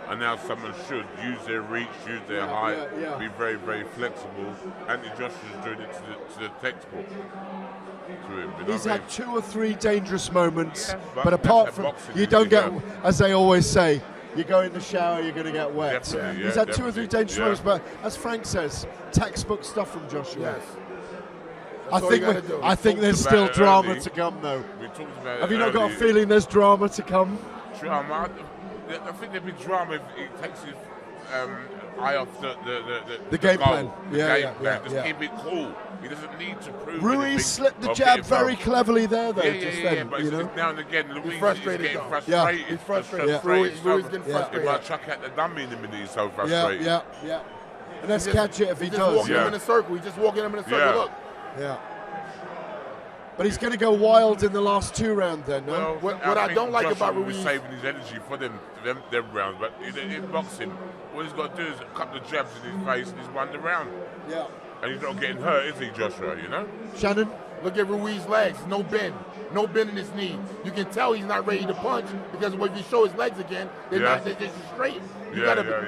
and now someone should use their reach, use their height, yeah. be very, very flexible. Andy Joshua's doing it to the textbook. To him, you know He's what I had 2 or 3 dangerous moments, Yeah, but but apart that's from, what boxing you is, don't get, yeah. as they always say, you go in the shower, you're going to get wet. Definitely, yeah, He's had 2 or 3 definitely, dangerous yeah. moments, but as Frank says, textbook stuff from Joshua. Yes. I all think, you gotta do. I think there's talked still about it drama early. to come, though. We talked about Have it you not got a early. feeling there's drama to come? Drama? I think there'd be drama if he takes his eye off The game goal, plan. the Yeah, game yeah, plan. yeah, Just yeah. keep it cool. He doesn't need to prove Ruiz anything slipped the or jab get very himself. cleverly there, though, Yeah, just yeah, then, but you it's know? just now and again, Louise frustrated, is getting though. frustrated. Yeah. He's frustrated. Yeah. Ruiz getting Yeah. He frustrated. might chuck out the dummy in a minute, he's so Yeah, frustrated. yeah. And let's He's just- catch it if he he's just does. walking Yeah. him in a circle. He's just walking him in a circle. Yeah. Look. Yeah. But he's going to go wild in the last 2 rounds then, no? Well, What I think don't like Joshua about will be Ruiz- saving his energy for them rounds, but in boxing, what he's got to do is a couple of jabs in his face and he's won the round. Yeah. And he's not getting hurt, is he, Joshua, you know? Shannon? Look at Ruiz's legs. No bend in his knee. You can tell he's not ready to punch because when you show his legs again, they're just straight.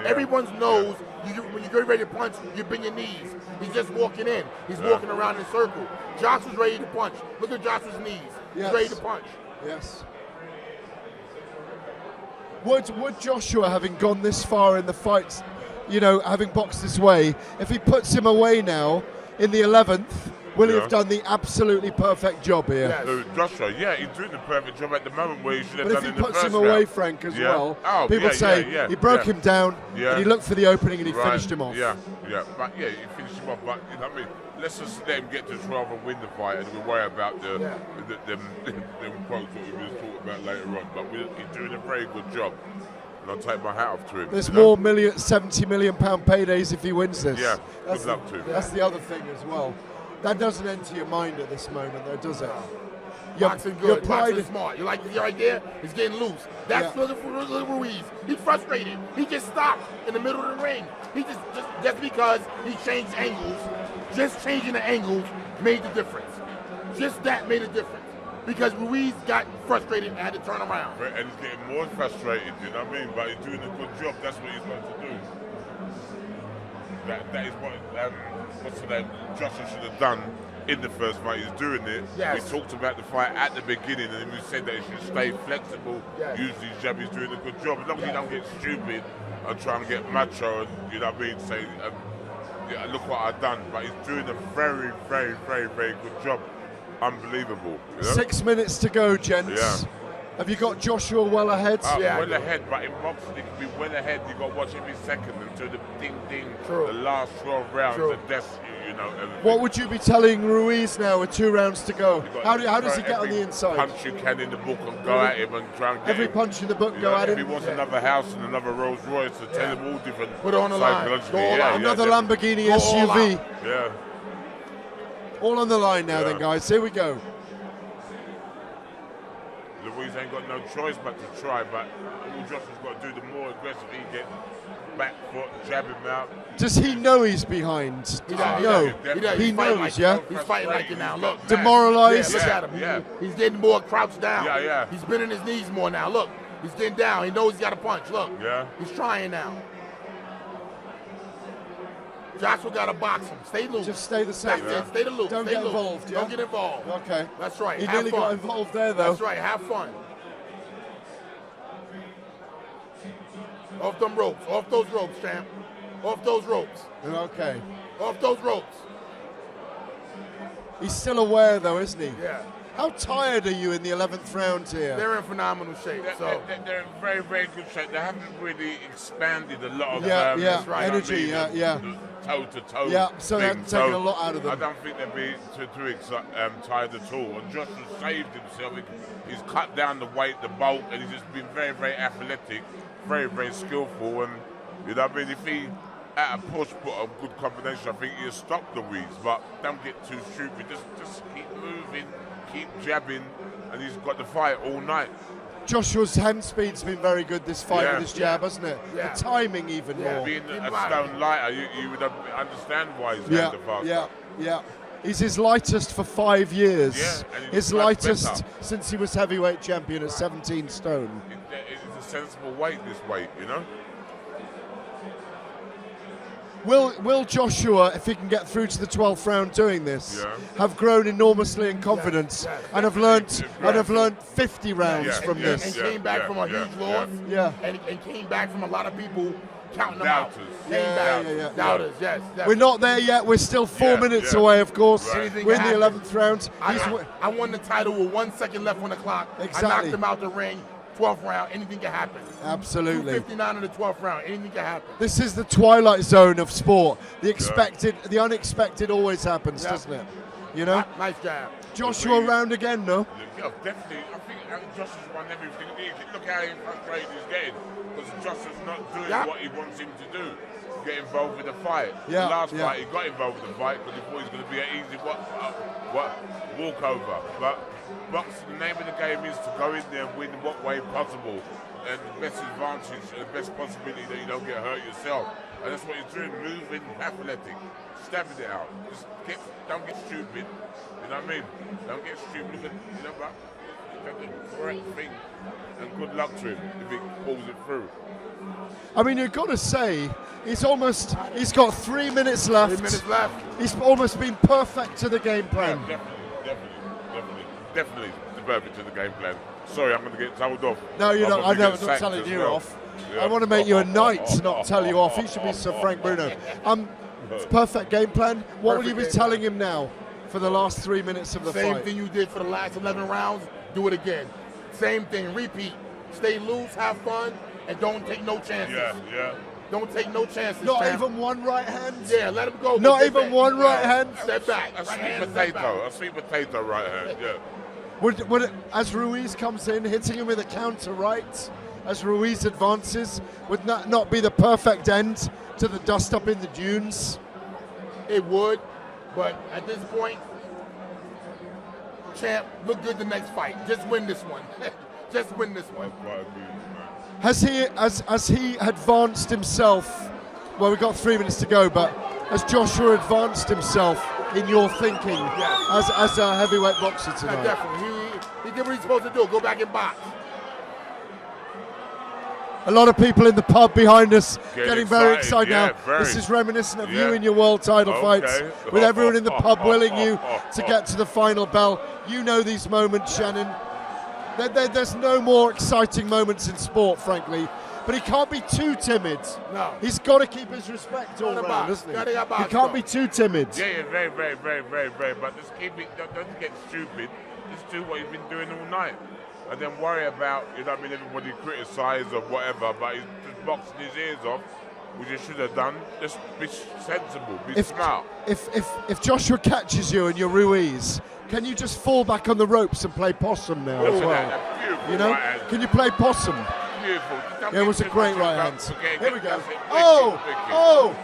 Everyone knows when you get ready to punch, you bend your knees. He's just walking in. He's walking around in a circle. Joshua's ready to punch. Look at Joshua's knees. He's ready to punch. Yes. Would Joshua, having gone this far in the fights, having boxed this way, if he puts him away now in the 11th, will he have done the absolutely perfect job here? Yes. Joshua, he's doing the perfect job at the moment where he should have done in the first round. But if he puts him away, Frank, as well, people say he broke him down, and he looked for the opening and he finished him off. He finished him off, but let's just let him get to 12 and win the fight, and we'll worry about them quotes that we will talk about later on. But he's doing a very good job. And I'll take my hat off to him. There's more £70 million paydays if he wins this. Yeah, good luck to him. That's the other thing as well. That doesn't enter your mind at this moment, though, does it? Boxing good. Boxing smart. You like the idea? He's getting loose. That's look at Ruiz. He's frustrated. He just stopped in the middle of the ring. He just because he changed angles, just changing the angles made the difference. Just that made a difference. Because Ruiz got frustrated and had to turn around. And he's getting more frustrated, you know what I mean? But he's doing a good job. That's what he's supposed to do. That is what Joshua should have done in the first fight. He's doing it. Yes. We talked about the fight at the beginning, and we said that he should stay flexible, use his jab. He's doing a good job. As long as he don't get stupid and try and get macho and, you know what I mean, say, look what I've done. But he's doing a very, very, very, very good job. Unbelievable. 6 minutes to go, gents. Have you got Joshua well ahead? Well ahead, but in boxing it can be well ahead. You got to watch every second until the ding, the last 12 rounds. And that's, what would you be telling Ruiz now with 2 rounds to go? How does he get on the inside? Punch you can in the book and go at him and try and get every him. Punch in the book, go at him. If he wants another house and another Rolls Royce, to tell him all different. Put it on the line. Another Lamborghini SUV. Yeah. All on the line now, then, guys. Here we go. Ruiz ain't got no choice but to try, but all Joshua's got to do, the more aggressive he gets, back foot, jab him out. Does he know he's behind? He does. He knows, He's fighting like it now. Look. Demoralized. Look at him. He's getting more crouched down. He's bending his knees more now. Look. He's getting down. He knows he's got to punch. Look. He's trying now. Joshua got to box him. Stay loose. Just stay the same. That's it. Stay the loop. Don't get involved. Don't get involved. Okay. That's right. He Have nearly fun. got involved there, though. That's right. Have fun. Off them ropes. Off those ropes, champ. Off those ropes. Okay. Off those ropes. He's still aware, though, isn't he? Yeah. How tired are you in the 11th round here? They're in phenomenal shape. They're in very, very good shape. They haven't really expanded a lot of energy, toe-to-toe. Yeah, so that's taken a lot out of them. I don't think they'd be too tired at all. And Joshua saved himself. He's cut down the weight, the bulk, and he's just been very, very athletic, very, very skillful. And you know what I mean? If he at a push put a good combination, I think he'll stop Ruiz. But don't get too stupid. Just keep moving. Keep jabbing, and he's got the fight all night. Joshua's hand speed's been very good this fight with his jab, hasn't it? The timing even more. Being a stone lighter, you would understand why he's hands are faster. He's his lightest for 5 years. And his lightest since he was heavyweight champion at 17 stone. It's a sensible weight, this weight, you know? Will Joshua, if he can get through to the 12th round doing this, have grown enormously in confidence and have learnt 50 rounds from this? And came back from a huge loss. And came back from a lot of people counting them out. Doubters, yes. We're not there yet. We're still 4 minutes away, of course. We're in the 11th round. I won the title with 1 second left on the clock. Exactly. I knocked him out the ring. 12th round, anything can happen. Absolutely. 259 in the 12th round, anything can happen. This is the twilight zone of sport. The unexpected always happens, doesn't it? You know? Nice job. Joshua round again, no? Yeah, definitely. I think Joshua's won everything. Look how frustrated he's getting. Because Joshua's not doing what he wants him to do. Get involved with the fight. The last fight, he got involved with the fight because he thought he was going to be an easy walkover. But boxing, the name of the game is to go in there and win in what way possible. And the best advantage, the best possibility that you don't get hurt yourself. And that's what he's doing, moving, athletic, stabbing it out. Don't get stupid, you know what I mean? Don't get stupid, but the correct thing, and good luck to him if he pulls it through. I mean, you've got to say, he's got 3 minutes left. 3 minutes left. He's almost been perfect to the game plan. Yeah, definitely perfect to the game plan. Sorry, I'm going to get told off. No, you're not. I know, I'm not sacked telling as you well. off. Yeah. I want to make you a knight, not tell you off. He should be Sir Frank Bruno. Perfect game plan. What will you be telling him now for the last 3 minutes of the fight? Same thing you did for the last 11 rounds, do it again. Same thing, repeat. Stay loose, have fun, and don't take no chances. Yeah. Don't take no chances. Not champ. even one right hand? Yeah, let him go. Not even one right hand? Step back. A Right hand, sweet step back. potato. A sweet potato right hand, yeah. Would it, as Ruiz comes in, hitting him with a counter right, as Ruiz advances, would not be the perfect end to the dust up in the dunes? It would, but at this point, champ, look good the next fight. Just win this one. Just win this one. Quite agree, man. Has he advanced himself? Well, we've got 3 minutes to go, but has Joshua advanced himself in your thinking Yes. as a heavyweight boxer Yeah, tonight? definitely. He did what he's supposed to do. Go back and box. A lot of people in the pub behind us Getting getting very excited, excited now. very. This is reminiscent of Yeah. you in your world title Okay. fights, with everyone in the pub willing you to get to the final bell. You know these moments, Shannon. There's no more exciting moments in sport, frankly. But he can't be too timid. No. He's got to keep his respect all Gotta round, box. doesn't he? Gotta get He boxed can't up. be too timid. Yeah, very. But just keep it, don't get stupid. Just do what he's been doing all night. And then worry about, you know what I mean, everybody criticise or whatever, but he's just boxing his ears off, which he should have done. Just be sensible, be smart. If Joshua catches you and you're Ruiz, can you just fall back on the ropes and play possum now Look as at well? that beautiful You know, right hand. can you play possum? Beautiful. Don't Yeah, it get was a too great much right about- hand. Okay, Here we go. that's it. Oh.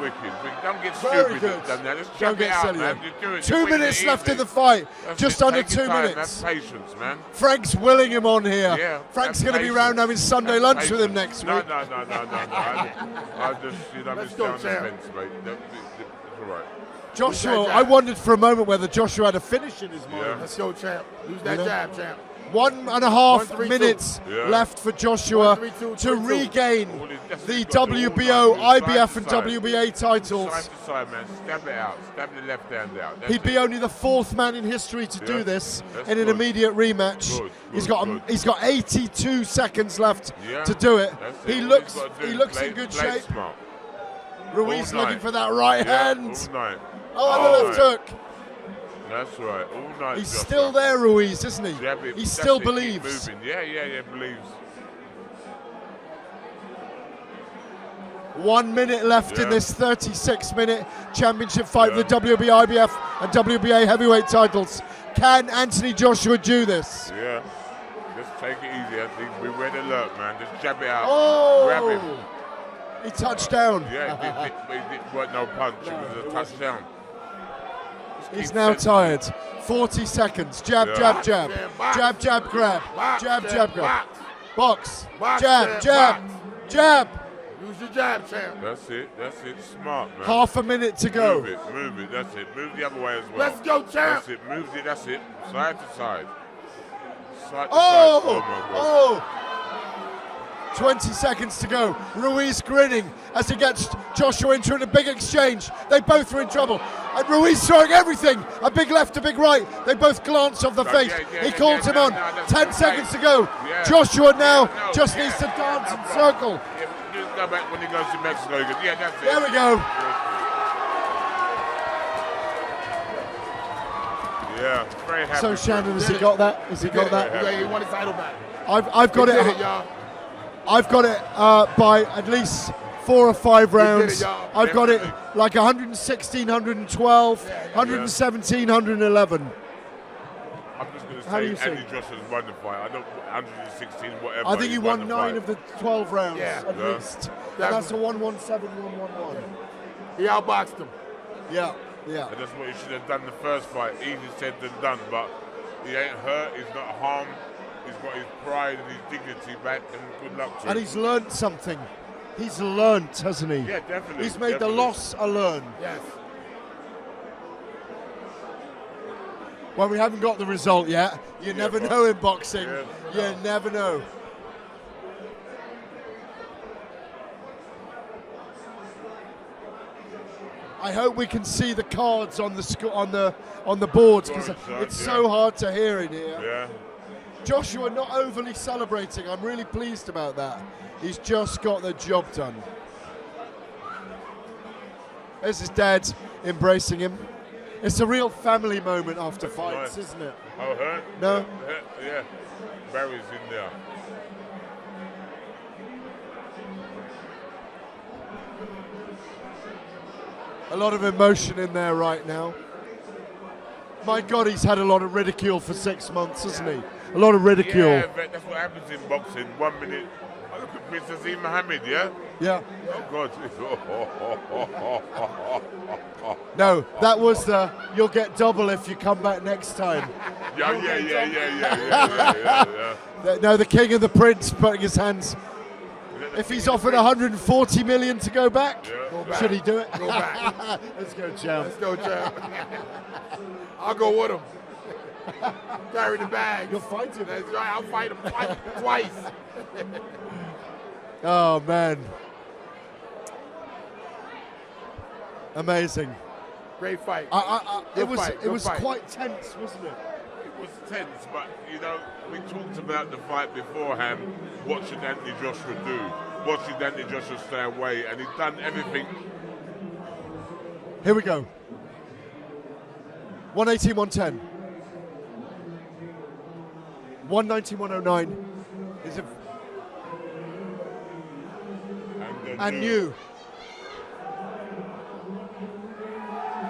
Wicked. Don't get Very stupid. good. Just Don't jump it get out, silly. man. You do it. 2 You win minutes it left in easy. the fight. That's Just it. under Take your 2 time. minutes. Have patience, man. Frank's willing him on here. Yeah, Frank's have going to be patience. round having Sunday Have lunch with him patience. next No. week. I just, you know, Let's just go, down the champ. fence, mate. It's all right. Joshua, Use that I jab. wondered for a moment whether Joshua had a finish in his mind. Yeah. Let's go, champ. Use that You know? jab, champ. 1.5 1, 3, 2. minutes Yeah. left for Joshua 1, 3, 2, to 3, 2. regain All his- that's the what he's got to do all WBO, night. Side IBF to and side. WBA titles. Side to side, man. Stab it out. Stab the left hand out. That's He'd be it. only the fourth man in history to do Yeah. this That's in an good. immediate rematch. Good, good. He's got 82 seconds left Yeah, to do it. that's He it. All looks he's gotta do he is looks play- in good play shape. Smart. Ruiz All looking night. for that right Yeah, hand. all night. Oh, and All the left night. hook. That's right. All night. He's Joshua. still there, Ruiz, isn't he? Yeah, but He that's still it, keep believes. moving. Yeah, believes. 1 minute left in Yeah. this 36-minute championship fight Yeah. for the WBO, IBF and WBA heavyweight titles. Can Anthony Joshua do this? Yeah. Just take it easy. I think be red alert, man. Just jab it out. Oh! Grab him. He touched down. Yeah, it wasn't no punch. It was a touchdown. Just He's keep now sensible. tired. 40 seconds. Jab, Yeah. jab, jab. Box. Jab, jab, grab. Box, Jab, champ, jab, grab. box. Box. Box, Jab, champ, jab, box. jab. Use your jab, champ. That's it. Smart, man. Half a minute to go. Move it. That's it. Move the other way as well. Let's go, champ. That's it. Move it. That's it. Side to side. Side to Oh! side. Oh, my God. Oh! 20 seconds to go. Ruiz grinning as he gets Joshua into a big exchange. They both are in trouble. And Ruiz throwing everything. A big left, a big right. They both glance off the No, face. yeah, He calls him no, on. no, that's 10 okay. seconds to go. Yeah. Joshua now No, just yeah. needs to dance and No circle. problem. Yeah, just go back when he goes to Mexico. He goes, yeah, that's it. There we go. Yeah, very happy. So Shannon, has he got that? Has he got that? Yeah, he won his title back. I've got He did it. y'all. I've got it by at least 4 or 5 rounds. y'all. I've got it Definitely. like 116, 112, 117, 111. I'm just going to How do you say Andy see? Joshua's won the fight. I don't 116, whatever. I think he won the 9 fight. of the 12 rounds Yeah. at Yeah. least. And that's a 117, 111. He outboxed him. Yeah, yeah. And that's what he should have done the first fight. Easier said than done, but he ain't hurt. He's not harmed. He's got his pride and his dignity back, and good luck to And him. he's learnt something. He's learnt, hasn't he? Yeah, definitely. He's made definitely. the loss a learn. Yes. Well, we haven't got the result yet. You never know in boxing. Yeah. You never know. I hope we can see the cards on the on the boards, because it's so hard to hear in here. Yeah. Joshua not overly celebrating. I'm really pleased about that. He's just got the job done. There's his dad embracing him. It's a real family moment after fights, isn't it? Oh, her? No? Yeah. Barry's in there. A lot of emotion in there right now. My God, he's had a lot of ridicule for 6 months, hasn't he? A lot of ridicule. Yeah, that's what happens in boxing. 1 minute. Oh, look at Prince Azim Mohammed, yeah? Yeah. Oh, God. No, that was the, you'll get double if you come back next time. Yeah. No, the king and the prince putting his hands. If he's offered 140 million to go back, should he do it? Go back. Let's go, champ. Let's go, champ. I'll go with him. Carry the bag. You'll fight him. That's right. I'll fight him twice. Oh, man. Amazing. Great fight. It was quite tense, wasn't it? It was tense, but, you know, we talked about the fight beforehand. What should Anthony Joshua do? What should Anthony Joshua stay away? And he's done everything. Here we go. 118, 110. 119, 109 is and new.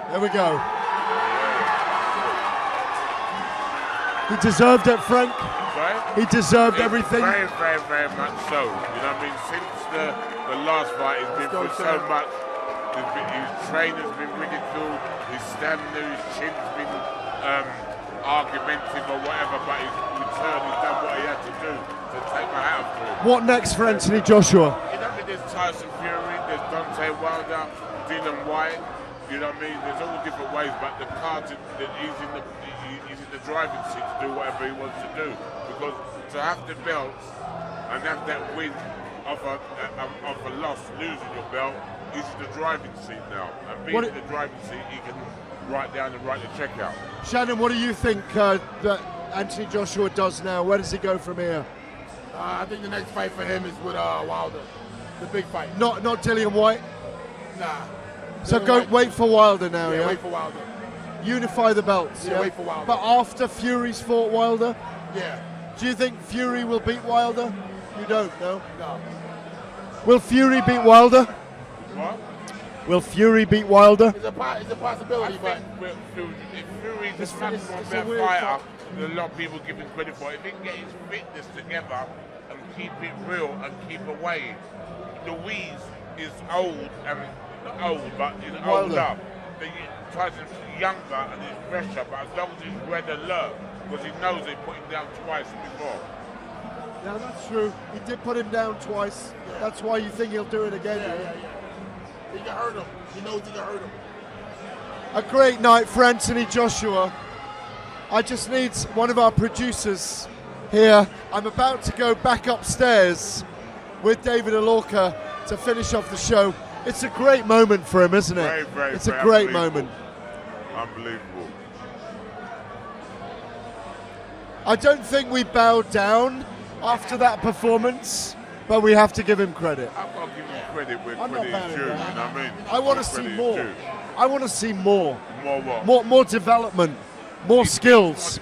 There we go. He deserved it, Frank. Sorry? He deserved everything. Very, very, very much so. You know what I mean? Since the last fight, he's been through so much. His trainer's been ridiculed. His stamina, his chin's been argumentative or whatever, but he's returned. He's done what he had to do to take my hat off to him. What next for Anthony Joshua? You know, there's Tyson Fury, there's Deontay Wilder, Dylan White. You know what I mean? There's all different ways, but the cards, he's in the driving seat to do whatever he wants to do. Because to have the belts and have that win of a loss, losing your belt, he's in the driving seat now. And being in the driving seat, he can write down and write the check out. Shannon, what do you think that Anthony Joshua does now? Where does he go from here? I think the next fight for him is with Wilder, the big fight. Not Dillian White? Nah. So wait for Wilder now, yeah? Wait for Wilder. Unify the belts, yeah? Wait for Wilder. But after Fury's fought Wilder? Yeah. Do you think Fury will beat Wilder? You don't, no? No. Will Fury beat Wilder? What? Will Fury beat Wilder? It's a possibility, but if Fury's a maximum fighter, there's a lot of people give him credit for it. If he can get his fitness together and keep it real and keep away, Ruiz is old and not old, but he's older. Tyson's younger and he's fresher, but as long as he's red alert, because he knows they put him down twice before. Yeah, that's true. He did put him down twice. Yeah. That's why you think he'll do it again. Yeah. He can hurt him. He knows he can hurt him. A great night for Anthony Joshua. I just need one of our producers here. I'm about to go back upstairs with David Alorca to finish off the show. It's a great moment for him, isn't it? It's a great moment. Unbelievable. I don't think we bowed down after that performance, but we have to give him credit. I've got to give him credit where credit is due, you know what I mean? I want to see more. I want to see more. More what? More development, more skills.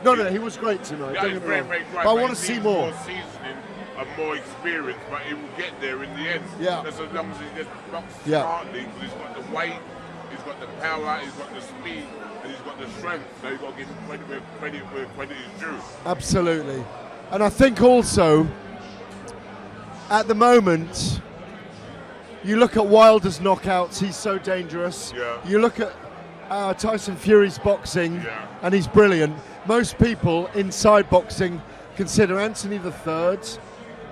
No, he was great tonight. Yeah, he's very, very great, but I want to see more. More seasoning and more experience, but he will get there in the end. Yeah. That's as long as he just boxes smartly, because he's got the weight, he's got the power, he's got the speed, and he's got the strength. So you've got to give him credit where credit is due. Absolutely. And I think also, at the moment, you look at Wilder's knockouts, he's so dangerous. Yeah. You look at Tyson Fury's boxing, and he's brilliant. Most people inside boxing consider Anthony III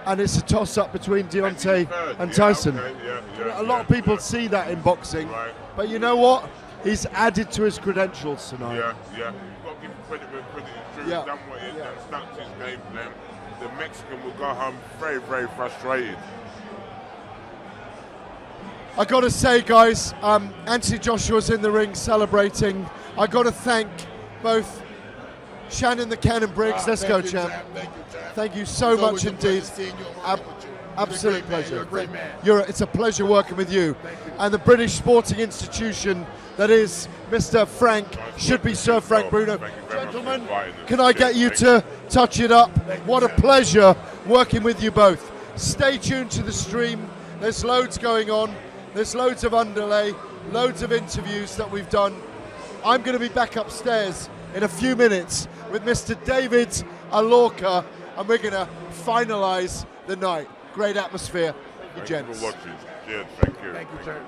and it's a toss-up between Deontay and Yeah, Tyson. okay, A lot of people see that in boxing, Right. but you know what? He's added to his credentials tonight. Yeah. You've got to give him credit where credit is true. Yeah. He's done what he's done, stuck to his game plan. The Mexican will go home very, very frustrated. I got to say, guys, Anthony Joshua's in the ring celebrating. I got to thank both Shannon the Cannon Briggs. Let's go, champ. Thank you, champ. Thank you so It's much always a indeed. pleasure seeing you and working with you. Absolute You're a great man. pleasure. You're a great man. It's a pleasure working with you. Thank you. And the British sporting institution that is Mr. Frank, should be Sir Frank Bruno. Thank you very much for Gentlemen, inviting us. can I get you Thank to touch it up? What a champ. pleasure working with you both. Stay tuned to the stream. There's loads going on. There's loads of underlay, loads of interviews that we've done. I'm going to be back upstairs in a few minutes with Mr. David Alorca, and we're going to finalise the night. Great atmosphere. Thank you, Thank you gents. for watching. Cheers. Thank you. Thank you, champ.